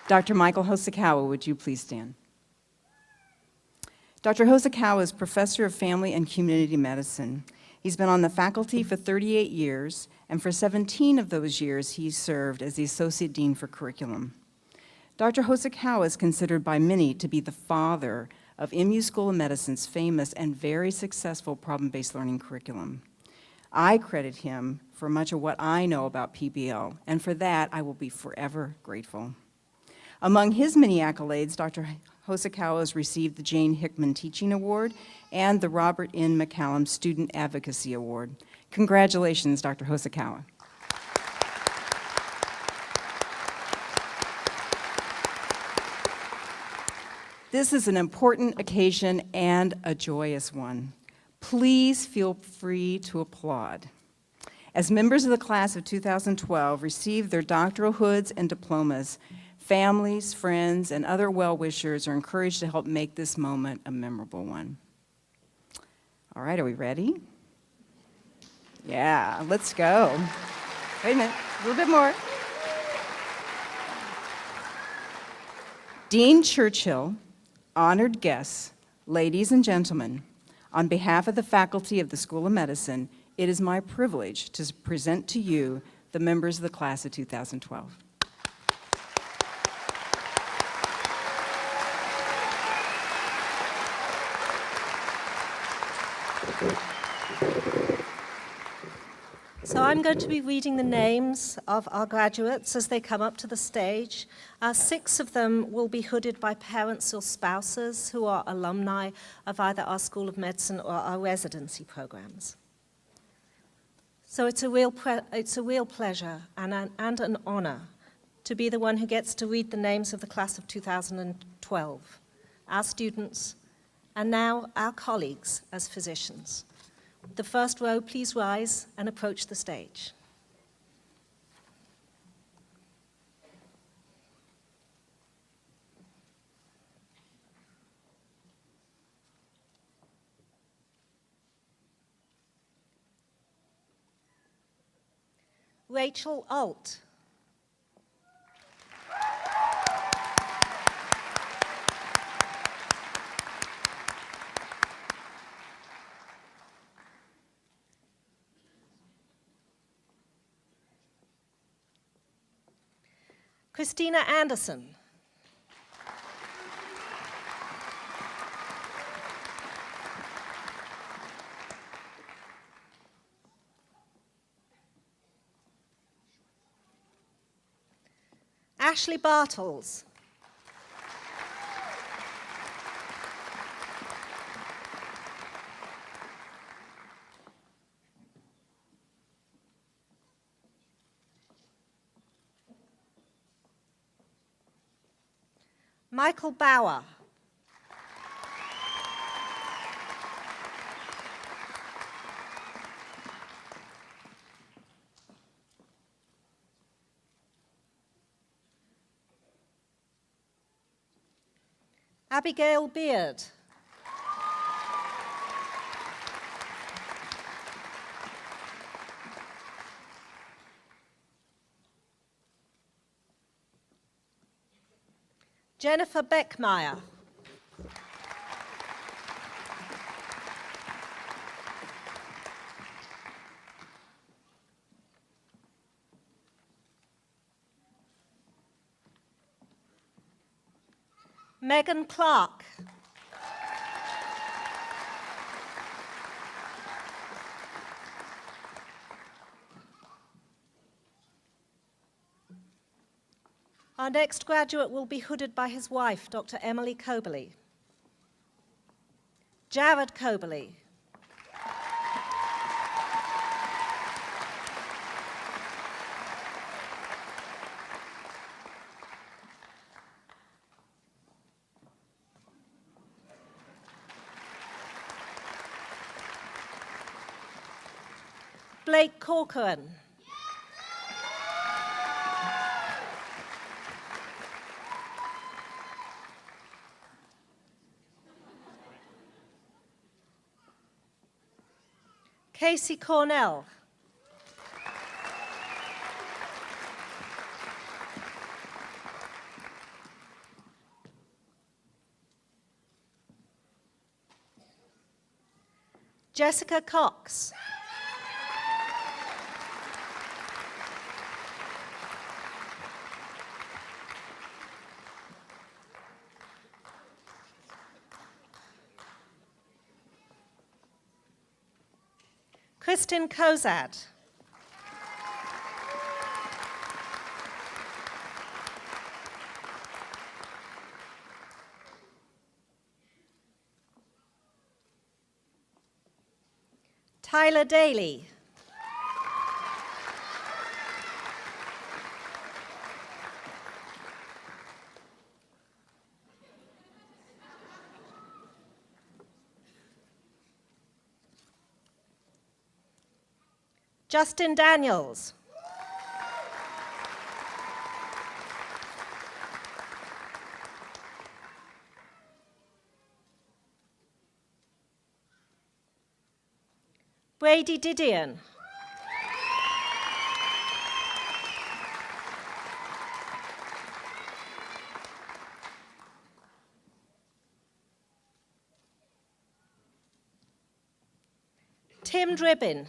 Dr. Michael Hosokawa, would you please stand? Dr. Hosokawa is Professor of Family and Community Medicine. He's been on the faculty for 38 years, and for 17 of those years, he served as the Associate Dean for Curriculum. Dr. Hosokawa is considered by many to be the father of MU School of Medicine's famous and very successful problem-based learning curriculum. I credit him for much of what I know about PBL, and for that, I will be forever grateful. Among his many accolades, Dr. Hosokawa has received the Jane Hickman Teaching Award and the Robert N. McCallum Student Advocacy Award. Congratulations, Dr. Hosokawa. This is an important occasion and a joyous one. Please feel free to applaud. As members of the class of 2012 receive their doctoral hoods and diplomas, families, friends, and other well-wishers are encouraged to help make this moment a memorable one. All right, are we ready? Yeah, let's go. Wait a minute, a little bit more. Dean Churchill, honored guests, ladies and gentlemen, on behalf of the faculty of the School of Medicine, it is my privilege to present to you the members of the class of 2012. So I'm going to be reading the names of our graduates as they come up to the stage. 6 of them will be hooded by parents or spouses who are alumni of either our School of Medicine or our residency programs. So it's a real pleasure and an honor to be the one who gets to read the names of the class of 2012, our students, and now our colleagues as physicians. The first row, please rise and approach the stage. Rachel Alt. Christina Anderson. Ashley Bartles. Michael Bauer. Abigail Beard. Jennifer Beckmeyer. Megan Clark. Our next graduate will be hooded by his wife, Dr. Emily Coberly. Jared Coberly. Blake Corcoran. Casey Cornell. Jessica Cox. Kristin Kozad. Tyler Daly. Justin Daniels. Brady Didion. Tim Dribbin.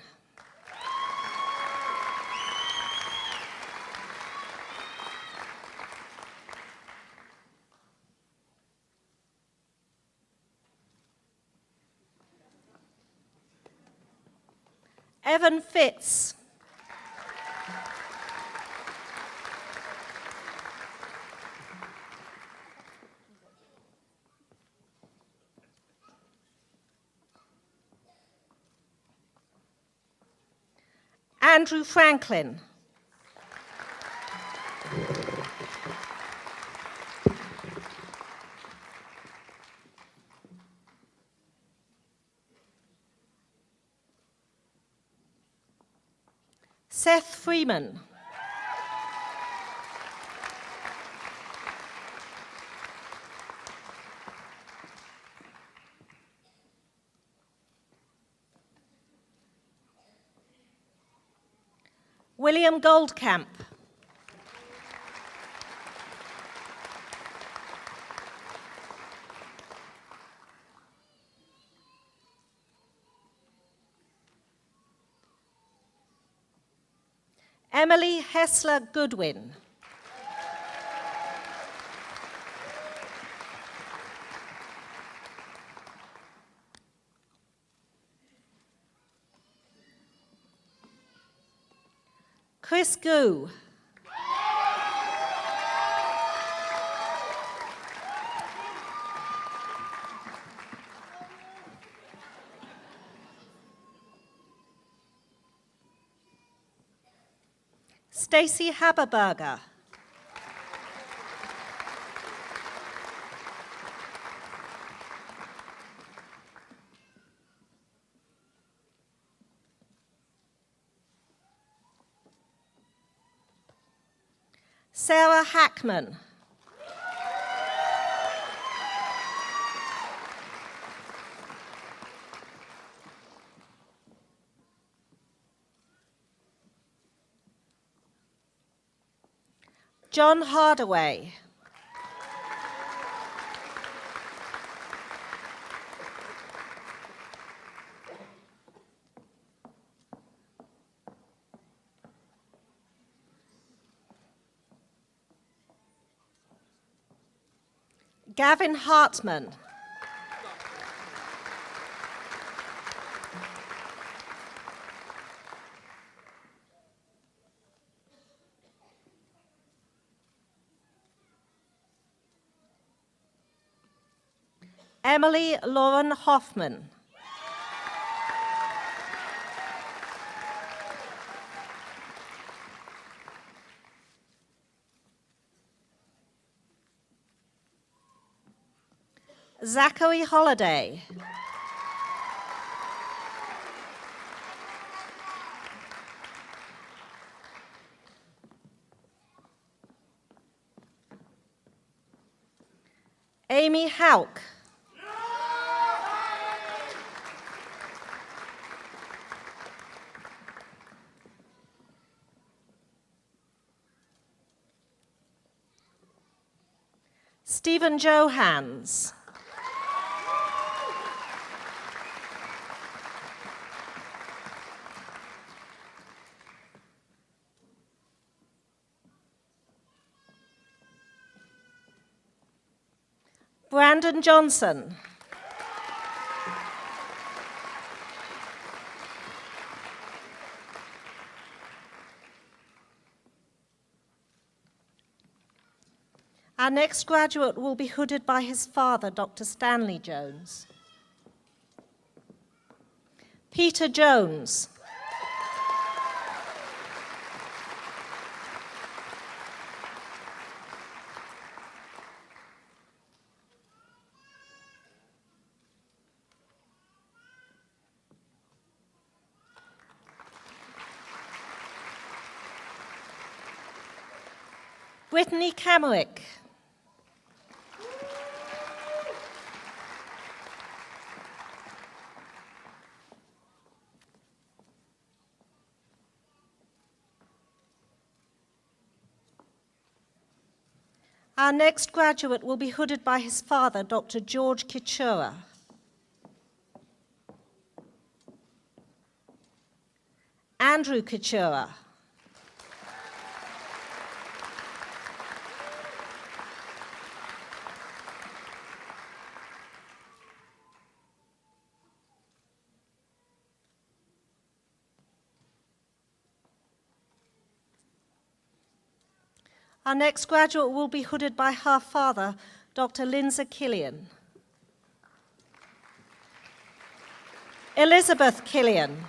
Evan Fitz. Andrew Franklin. Seth Freeman. William Goldcamp. Emily Hessler Goodwin. Chris Gu. Stacy Haberberger. Sarah Hackman. John Hardaway. Gavin Hartman. Emily Lauren Hoffman. Zachary Holliday. Amy Hauk. Stephen Johans. Brandon Johnson. Our next graduate will be hooded by his father, Dr. Stanley Jones. Peter Jones. Brittany Camerick. Our next graduate will be hooded by his father, Dr. George Kichura. Andrew Kachura. Our next graduate will be hooded by her father, Dr. Lindsay Killian. Elizabeth Killian.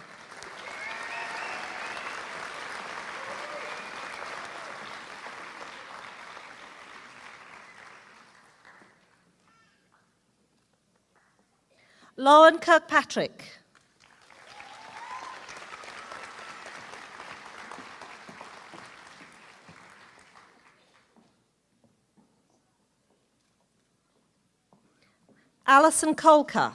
Lauren Kirkpatrick. Alison Kolka.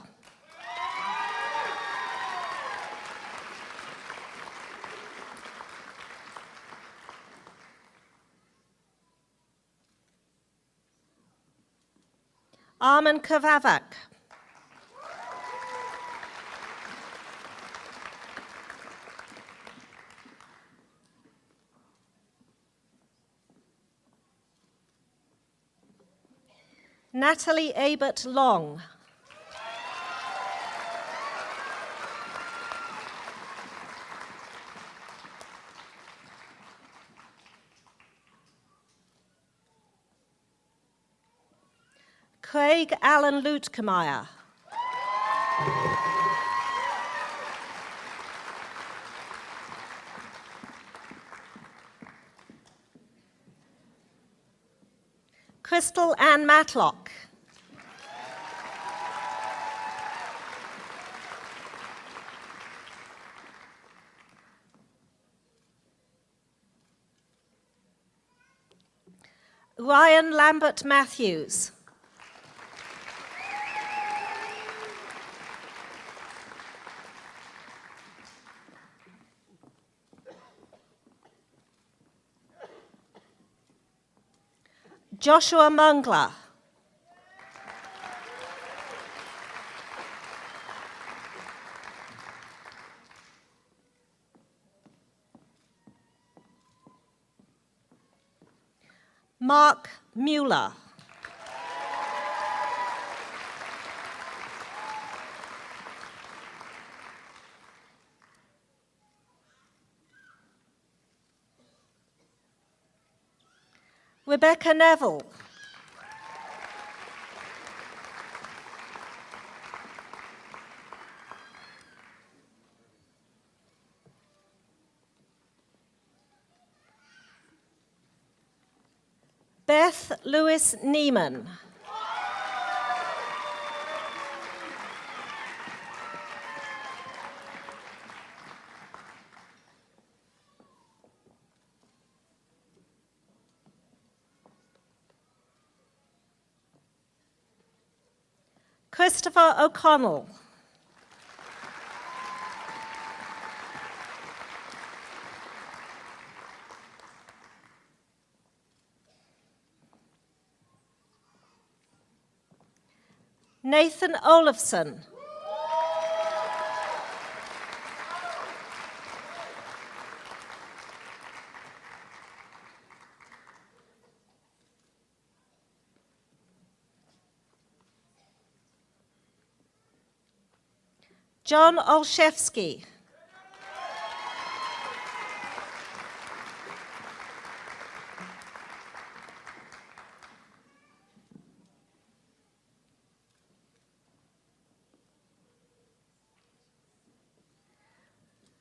Armin Kavavak. Natalie Abert Long. Craig Allen Luetkemeyer. Crystal Ann Matlock. Ryan Lambert Matthews. Joshua Mungler. Mark Mueller. Rebecca Neville. Beth Lewis Neiman. Christopher O'Connell. Nathan Olafson. John Olszewski.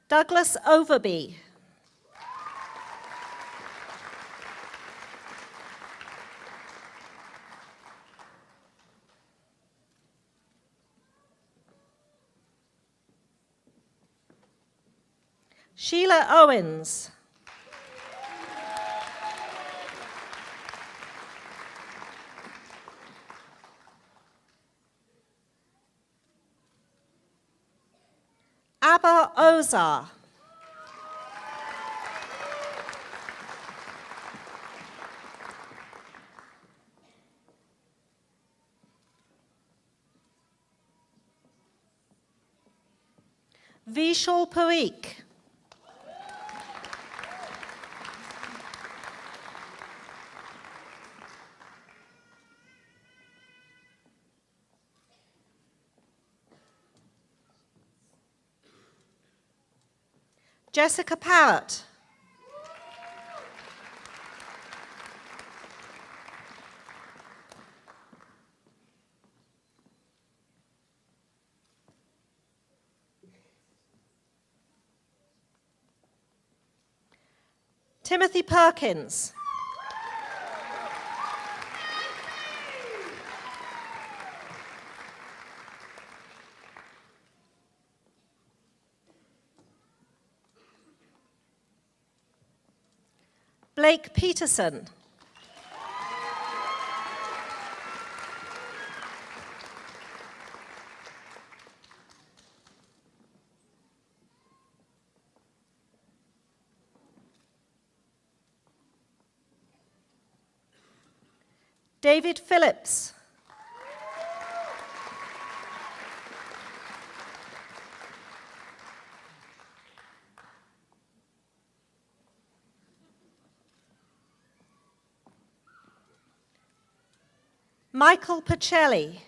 Douglas Overby. Sheila Owens. Abba Ozar. Vishal Parikh. Jessica Parrott. Timothy Perkins. Blake Peterson. David Phillips. Michael Pacelli.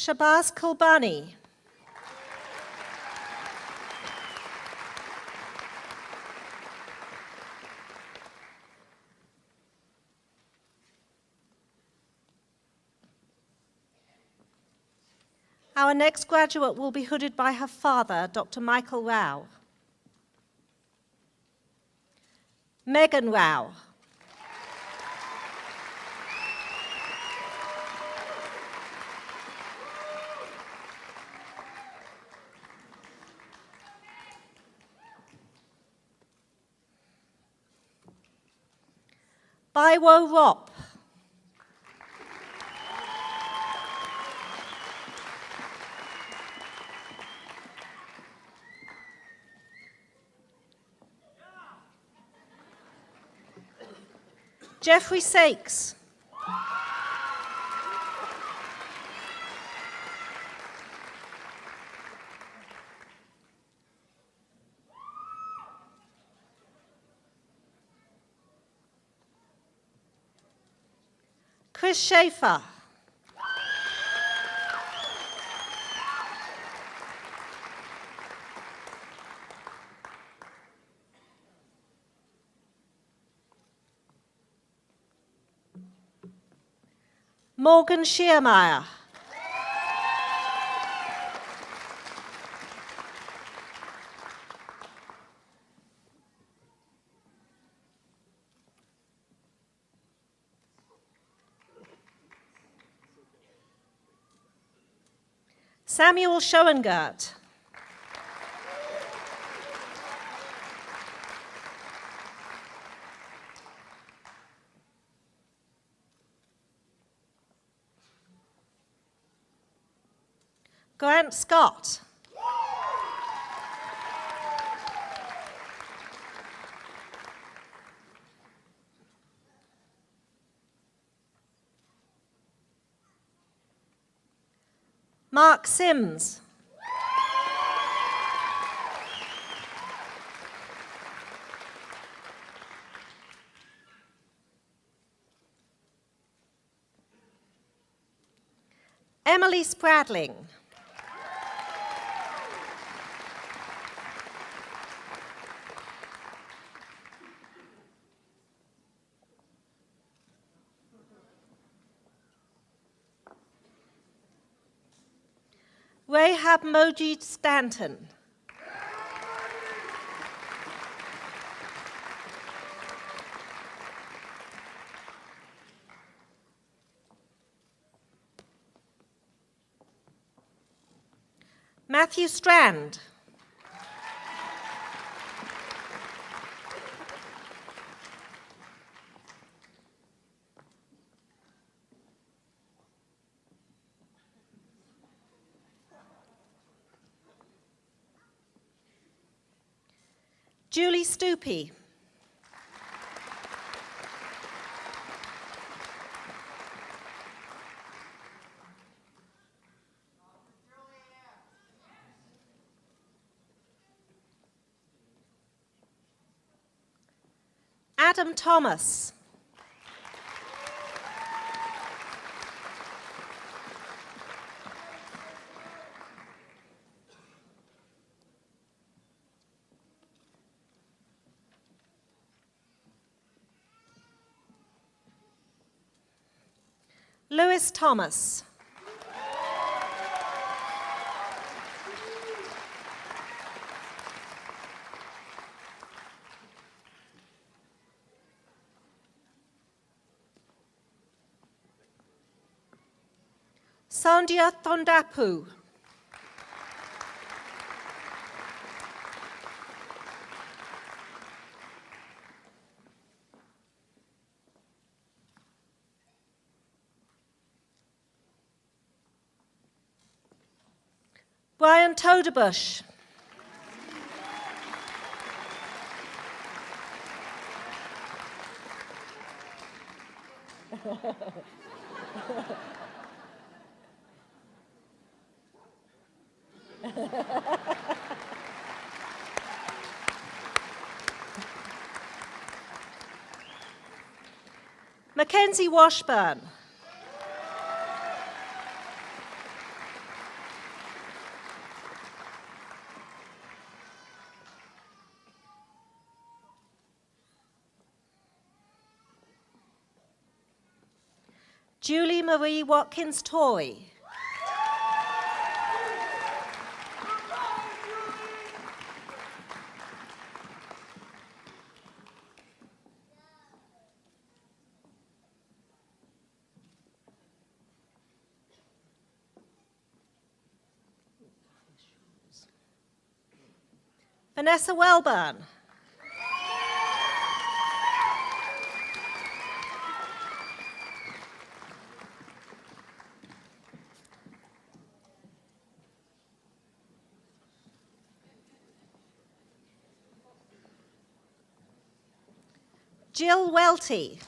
Shabazz Kulbani. Our next graduate will be hooded by her father, Dr. Michael Rao. Megan Rao. Baiwo Rop. Jeffrey Sakes. Chris Schaefer. Morgan Schiermeier. Samuel Schoengart. Grant Scott. Mark Sims. Emily Spradling. Rahab Moji Stanton. Matthew Strand. Julie Stoopy. Adam Thomas. Lewis Thomas. Sandhya Thondapu. Brian Toderbush. Mackenzie Washburn. Julie Marie Watkins Toy. Vanessa Welburn. Jill Welty.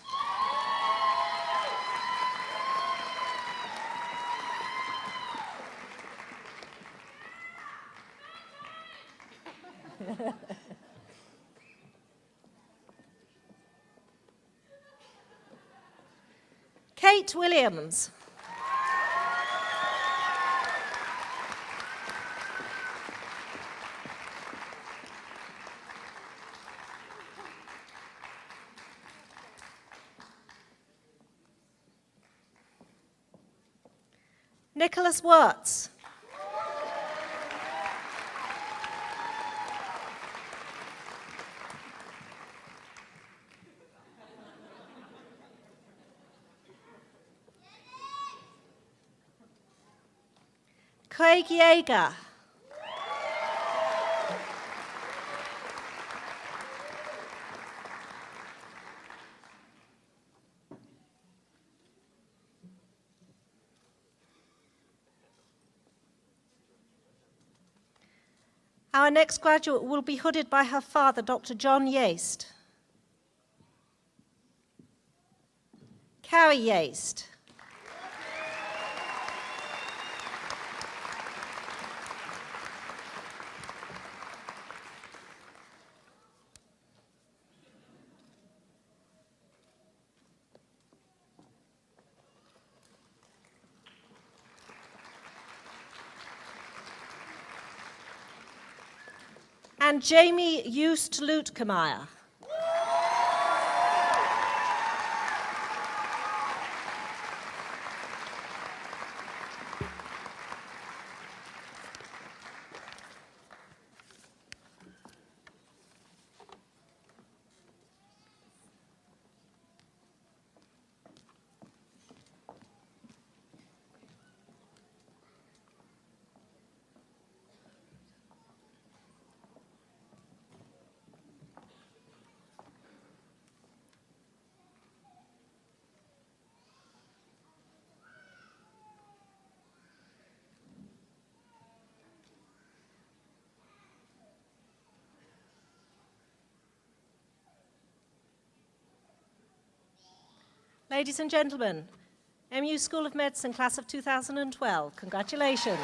Kate Williams. Nicholas Wirtz. Craig Yeager. Our next graduate will be hooded by her father, Dr. John Yaste. Carrie Yaste. And Jamie Eust Lutkemeyer. Ladies and gentlemen, MU School of Medicine, class of 2012, congratulations.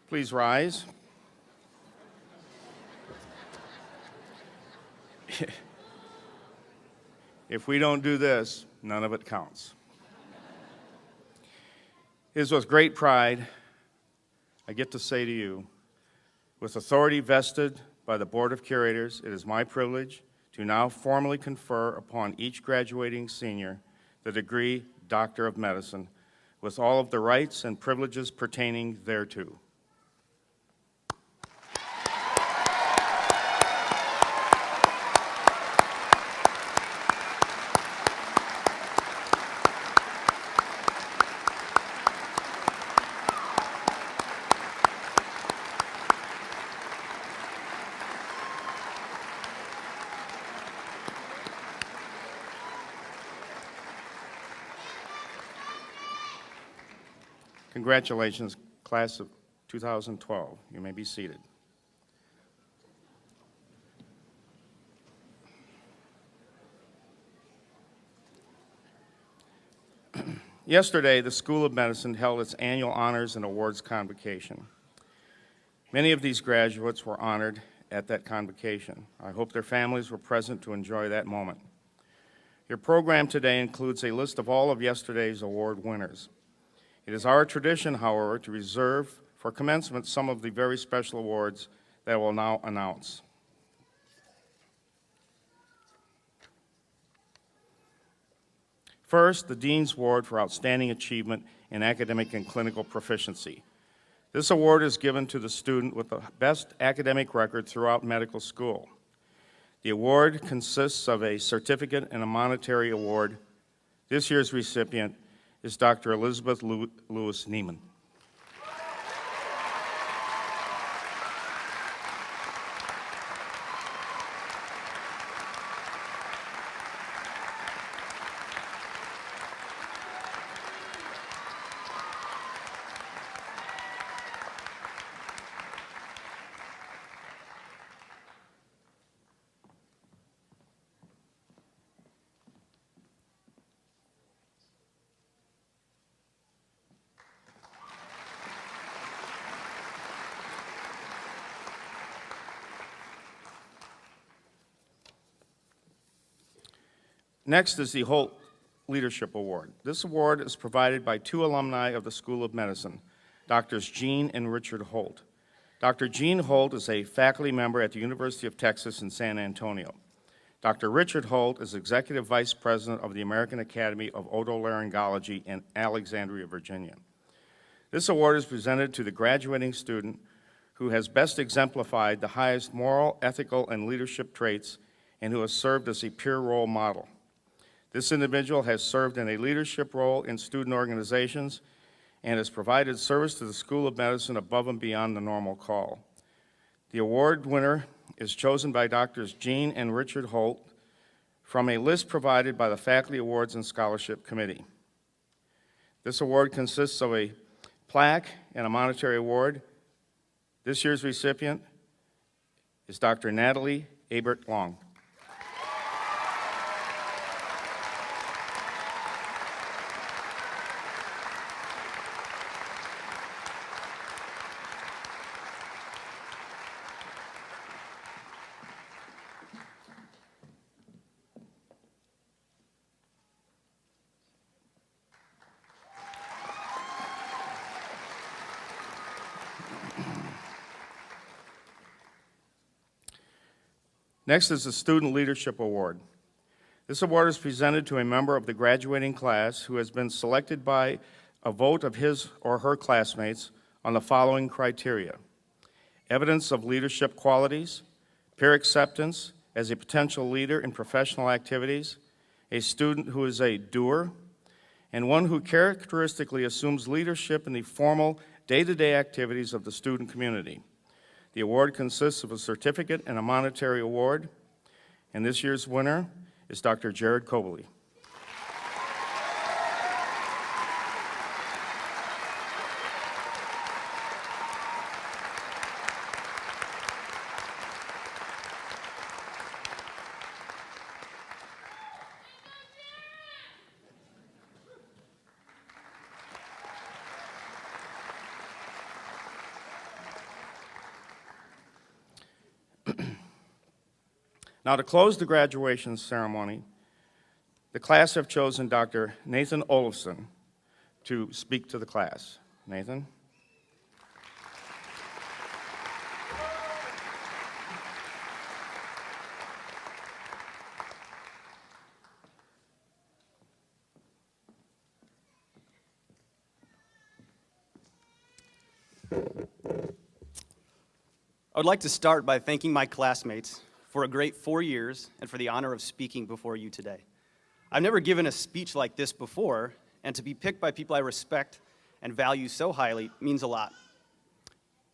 Please rise. If we don't do this, none of it counts. It is with great pride I get to say to you, with authority vested by the Board of Curators, it is my privilege to now formally confer upon each graduating senior the degree Doctor of Medicine, with all of the rights and privileges pertaining thereto. Congratulations, class of 2012. You may be seated. Yesterday, the School of Medicine held its annual Honors and Awards Convocation. Many of these graduates were honored at that convocation. I hope their families were present to enjoy that moment. Your program today includes a list of all of yesterday's award winners. It is our tradition, however, to reserve for commencement some of the very special awards that I will now announce. First, the Dean's Award for Outstanding Achievement in Academic and Clinical Proficiency. This award is given to the student with the best academic record throughout medical school. The award consists of a certificate and a monetary award. This year's recipient is Dr. Elizabeth Lewis Neiman. Next is the Holt Leadership Award. This award is provided by two alumni of the School of Medicine, Drs. Jean and Richard Holt. Dr. Jean Holt is a faculty member at the University of Texas in San Antonio. Dr. Richard Holt is Executive Vice President of the American Academy of Otolaryngology in Alexandria, Virginia. This award is presented to the graduating student who has best exemplified the highest moral, ethical, and leadership traits and who has served as a peer role model. This individual has served in a leadership role in student organizations and has provided service to the School of Medicine above and beyond the normal call. The award winner is chosen by Drs. Jean and Richard Holt from a list provided by the Faculty Awards and Scholarship Committee. This award consists of a plaque and a monetary award. This year's recipient is Dr. Natalie Abert-Long. Next is the Student Leadership Award. This award is presented to a member of the graduating class who has been selected by a vote of his or her classmates on the following criteria: evidence of leadership qualities, peer acceptance as a potential leader in professional activities, a student who is a doer, and one who characteristically assumes leadership in the formal day-to-day activities of the student community. The award consists of a certificate and a monetary award, and this year's winner is Dr. Jared Cobley. Now, to close the graduation ceremony, the class have chosen Dr. Nathan Olafson to speak to the class. Nathan? I would like to start by thanking my classmates for a great 4 years and for the honor of speaking before you today. I've never given a speech like this before, and to be picked by people I respect and value so highly means a lot.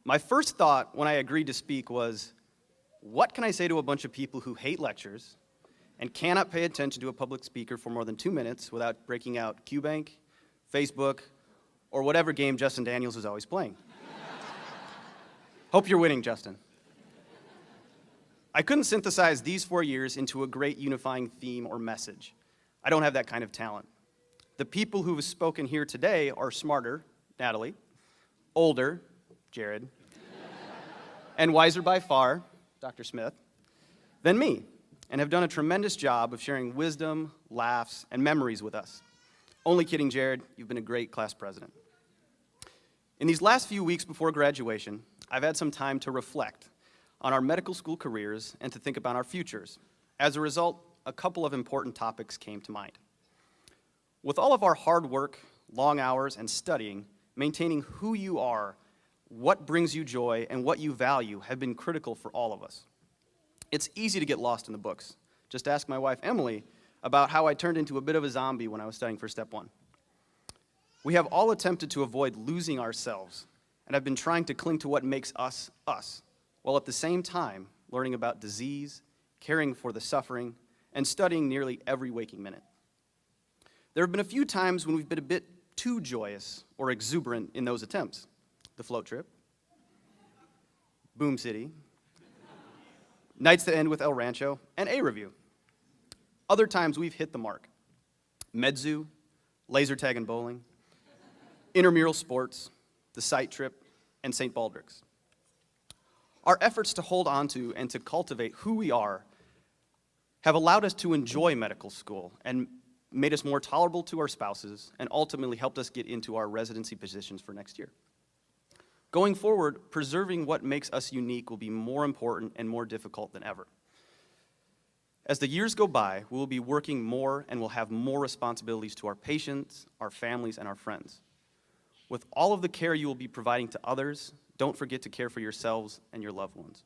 My first thought when I agreed to speak was, what can I say to a bunch of people who hate lectures and cannot pay attention to a public speaker for more than 2 minutes without breaking out QBank, Facebook, or whatever game Justin Daniels is always playing? Hope you're winning, Justin. I couldn't synthesize these 4 years into a great unifying theme or message. I don't have that kind of talent. The people who have spoken here today are smarter, Natalie, older, Jared, and wiser by far, Dr. Smith, than me, and have done a tremendous job of sharing wisdom, laughs, and memories with us. Only kidding, Jared, you've been a great class president. In these last few weeks before graduation, I've had some time to reflect on our medical school careers and to think about our futures. As a result, a couple of important topics came to mind. With all of our hard work, long hours, and studying, maintaining who you are, what brings you joy, and what you value have been critical for all of us. It's easy to get lost in the books. Just ask my wife, Emily, about how I turned into a bit of a zombie when I was studying for Step 1. We have all attempted to avoid losing ourselves, and I've been trying to cling to what makes us, us, while at the same time learning about disease, caring for the suffering, and studying nearly every waking minute. There have been a few times when we've been a bit too joyous or exuberant in those attempts. The float trip, Boom City, nights that end with El Rancho, and A Review. Other times we've hit the mark. Medzu, laser tag and bowling, intramural sports, the sight trip, and St. Baldrick's. Our efforts to hold on to and to cultivate who we are have allowed us to enjoy medical school and made us more tolerable to our spouses and ultimately helped us get into our residency positions for next year. Going forward, preserving what makes us unique will be more important and more difficult than ever. As the years go by, we will be working more and will have more responsibilities to our patients, our families, and our friends. With all of the care you will be providing to others, don't forget to care for yourselves and your loved ones.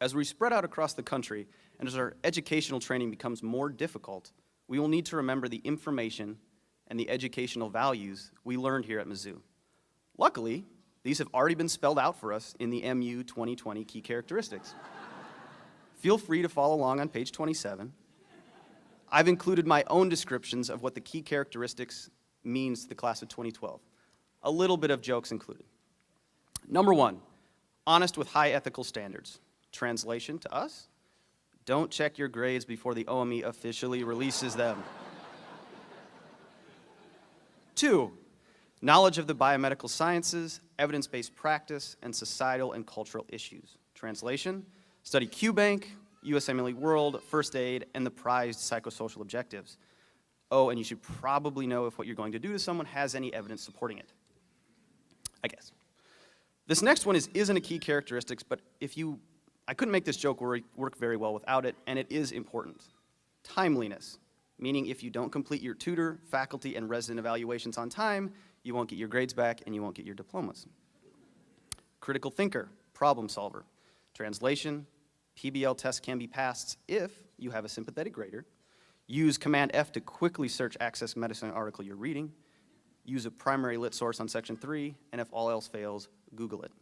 As we spread out across the country and as our educational training becomes more difficult, we will need to remember the information and the educational values we learned here at Mizzou. Luckily, these have already been spelled out for us in the MU 2020 key characteristics. Feel free to follow along on page 27. I've included my own descriptions of what the key characteristics means to the class of 2012. A little bit of jokes included. Number 1, honest with high ethical standards. Translation to us, don't check your grades before the OME officially releases them. 2, knowledge of the biomedical sciences, evidence-based practice, and societal and cultural issues. Translation, study QBank, USMLE World, First Aid, and the prized psychosocial objectives. Oh, and you should probably know if what you're going to do to someone has any evidence supporting it. I guess. This next one isn't a key characteristics, but I couldn't make this joke work very well without it, and it is important. Timeliness, meaning if you don't complete your tutor, faculty, and resident evaluations on time, you won't get your grades back and you won't get your diplomas. Critical thinker, problem solver. Translation, PBL tests can be passed if you have a sympathetic grader. Use Command F to quickly search Access Medicine article you're reading. Use a primary lit source on section 3, and if all else fails, Google it.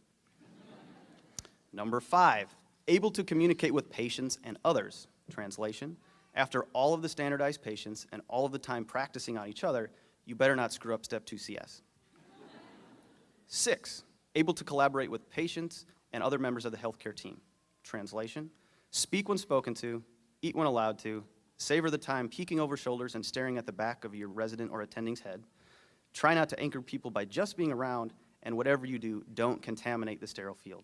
Number 5, able to communicate with patients and others. Translation, after all of the standardized patients and all of the time practicing on each other, you better not screw up step 2 CS. 6, able to collaborate with patients and other members of the healthcare team. Translation, speak when spoken to, eat when allowed to, savor the time peeking over shoulders and staring at the back of your resident or attending's head. Try not to anchor people by just being around, and whatever you do, don't contaminate the sterile field.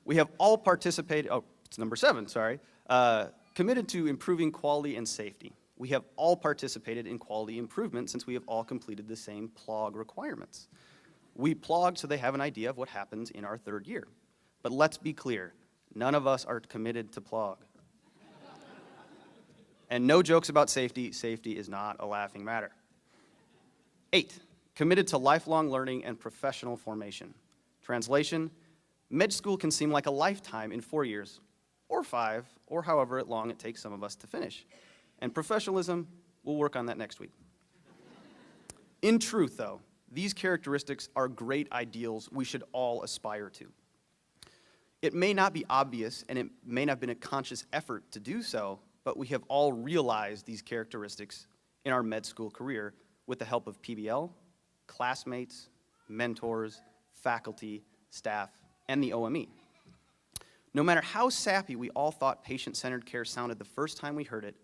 We have all participated, oh, it's number 7, sorry, committed to improving quality and safety. We have all participated in quality improvement since we have all completed the same PLOG requirements. We PLOG so they have an idea of what happens in our 3rd year. But let's be clear, none of us are committed to PLOG. And no jokes about safety. Safety is not a laughing matter. 8, committed to lifelong learning and professional formation. Translation, med school can seem like a lifetime in 4 years, or 5, or however long it takes some of us to finish. And professionalism, we'll work on that next week. In truth, though, these characteristics are great ideals we should all aspire to. It may not be obvious, and it may not have been a conscious effort to do so, but we have all realized these characteristics in our med school career with the help of PBL, classmates, mentors, faculty, staff, and the OME. No matter how sappy we all thought patient-centered care sounded the first time we heard it,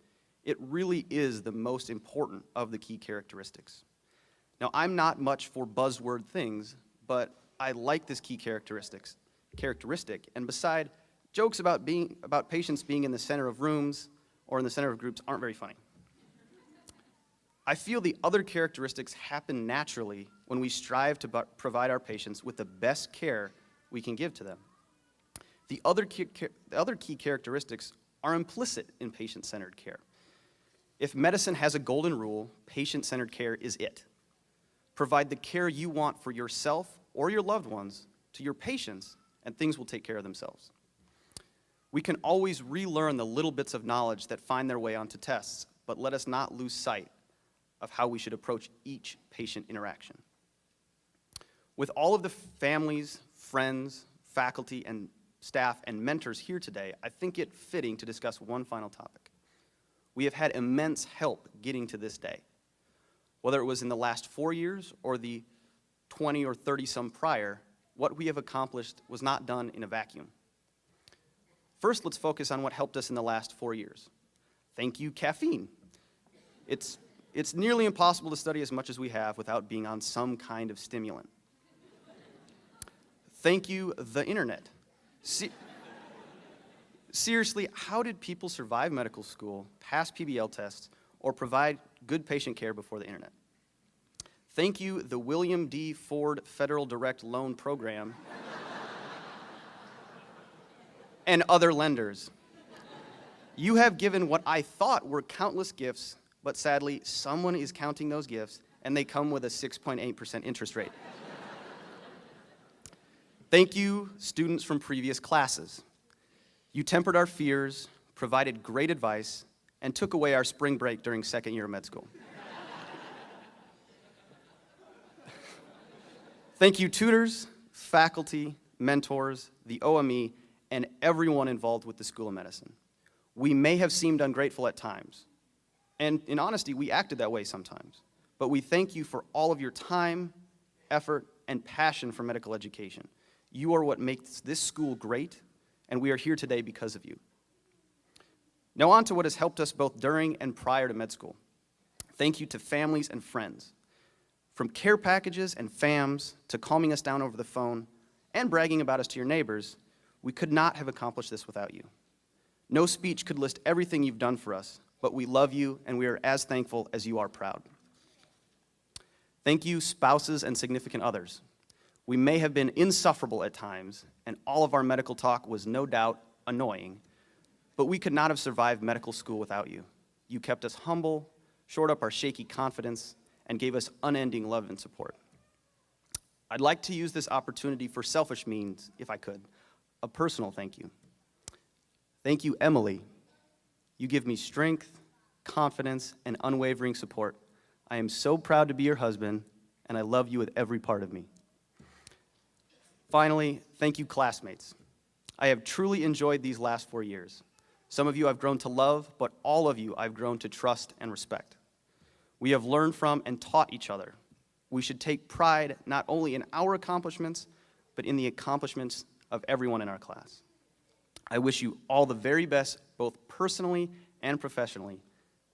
it really is the most important of the key characteristics. Now, I'm not much for buzzword things, but I like this key characteristic, and beside, jokes about patients being in the center of rooms or in the center of groups aren't very funny. I feel the other characteristics happen naturally when we strive to provide our patients with the best care we can give to them. The other key characteristics are implicit in patient-centered care. If medicine has a golden rule, patient-centered care is it. Provide the care you want for yourself or your loved ones to your patients, and things will take care of themselves. We can always relearn the little bits of knowledge that find their way onto tests, but let us not lose sight of how we should approach each patient interaction. With all of the families, friends, faculty, and staff, and mentors here today, I think it fitting to discuss one final topic. We have had immense help getting to this day. Whether it was in the last 4 years or the 20 or 30 some prior, what we have accomplished was not done in a vacuum. First, let's focus on what helped us in the last 4 years. Thank you, caffeine. It's nearly impossible to study as much as we have without being on some kind of stimulant. Thank you, the internet. Seriously, how did people survive medical school, pass PBL tests, or provide good patient care before the internet? Thank you, the William D. Ford Federal Direct Loan Program and other lenders. You have given what I thought were countless gifts, but sadly, someone is counting those gifts, and they come with a 6.8% interest rate. Thank you, students from previous classes. You tempered our fears, provided great advice, and took away our spring break during 2nd year of med school. Thank you, tutors, faculty, mentors, the OME, and everyone involved with the School of Medicine. We may have seemed ungrateful at times, and in honesty, we acted that way sometimes, but we thank you for all of your time, effort, and passion for medical education. You are what makes this school great, and we are here today because of you. Now on to what has helped us both during and prior to med school. Thank you to families and friends. From care packages and FAMs to calming us down over the phone and bragging about us to your neighbors, we could not have accomplished this without you. No speech could list everything you've done for us, but we love you and we are as thankful as you are proud. Thank you, spouses and significant others. We may have been insufferable at times, and all of our medical talk was no doubt annoying, but we could not have survived medical school without you. You kept us humble, shored up our shaky confidence, and gave us unending love and support. I'd like to use this opportunity for selfish means, if I could, a personal thank you. Thank you, Emily. You give me strength, confidence, and unwavering support. I am so proud to be your husband, and I love you with every part of me. Finally, thank you, classmates. I have truly enjoyed these last 4 years. Some of you I've grown to love, but all of you I've grown to trust and respect. We have learned from and taught each other. We should take pride not only in our accomplishments, but in the accomplishments of everyone in our class. I wish you all the very best, both personally and professionally,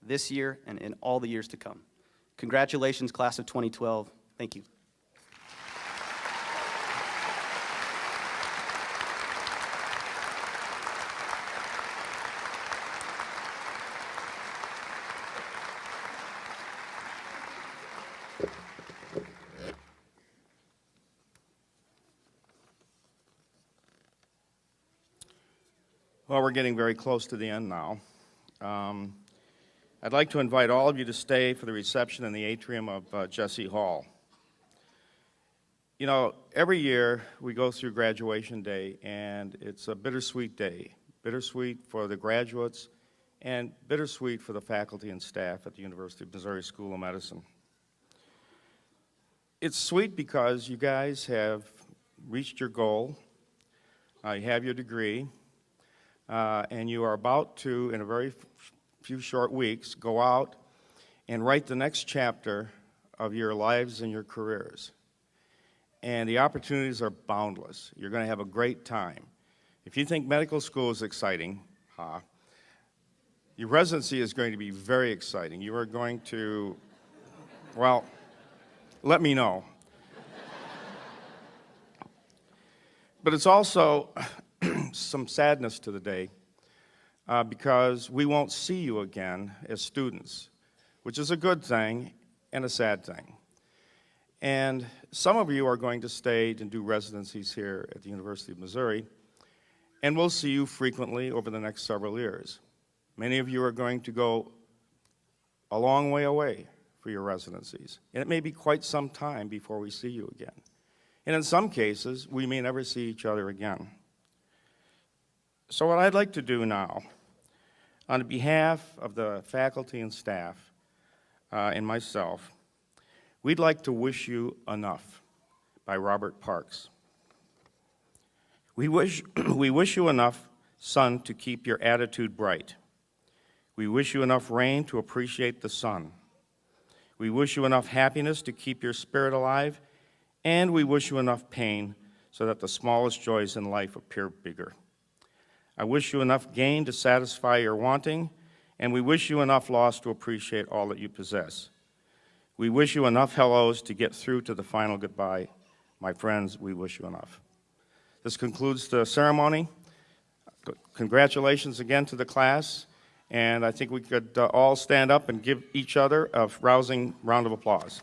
this year and in all the years to come. Congratulations, class of 2012. Thank you. 。 . 。 . 。 . 。 . . . . . . . . . . . . . . 。 . . . 。 . . . . . . 。 . 。 . 。 . 。 . 。 . 。 . 。 . 。 . 。 . 。 . 。 . . 。 . . Well, we're getting very close to the end now. I'd like to invite all of you to stay for the reception in the atrium of Jesse Hall. You know, every year we go through graduation day, and it's a bittersweet day. Bittersweet for the graduates and bittersweet for the faculty and staff at the University of Missouri School of Medicine. It's sweet because you guys have reached your goal, you have your degree, and you are about to, in a very few short weeks, go out and write the next chapter of your lives and your careers. And the opportunities are boundless. You're going to have a great time. If you think medical school is exciting, your residency is going to be very exciting. You are going to, well, let me know. But it's also some sadness to the day because we won't see you again as students, which is a good thing and a sad thing. And some of you are going to stay and do residencies here at the University of Missouri, and we'll see you frequently over the next several years. Many of you are going to go a long way away for your residencies, and it may be quite some time before we see you again. And in some cases, we may never see each other again. So what I'd like to do now, on behalf of the faculty and staff and myself, we'd like to wish you enough by Robert Parks. We wish you enough sun to keep your attitude bright. We wish you enough rain to appreciate the sun. We wish you enough happiness to keep your spirit alive, and we wish you enough pain so that the smallest joys in life appear bigger. I wish you enough gain to satisfy your wanting, and we wish you enough loss to appreciate all that you possess. We wish you enough hellos to get through to the final goodbye. My friends, we wish you enough. This concludes the ceremony. Congratulations again to the class, and I think we could all stand up and give each other a rousing round of applause.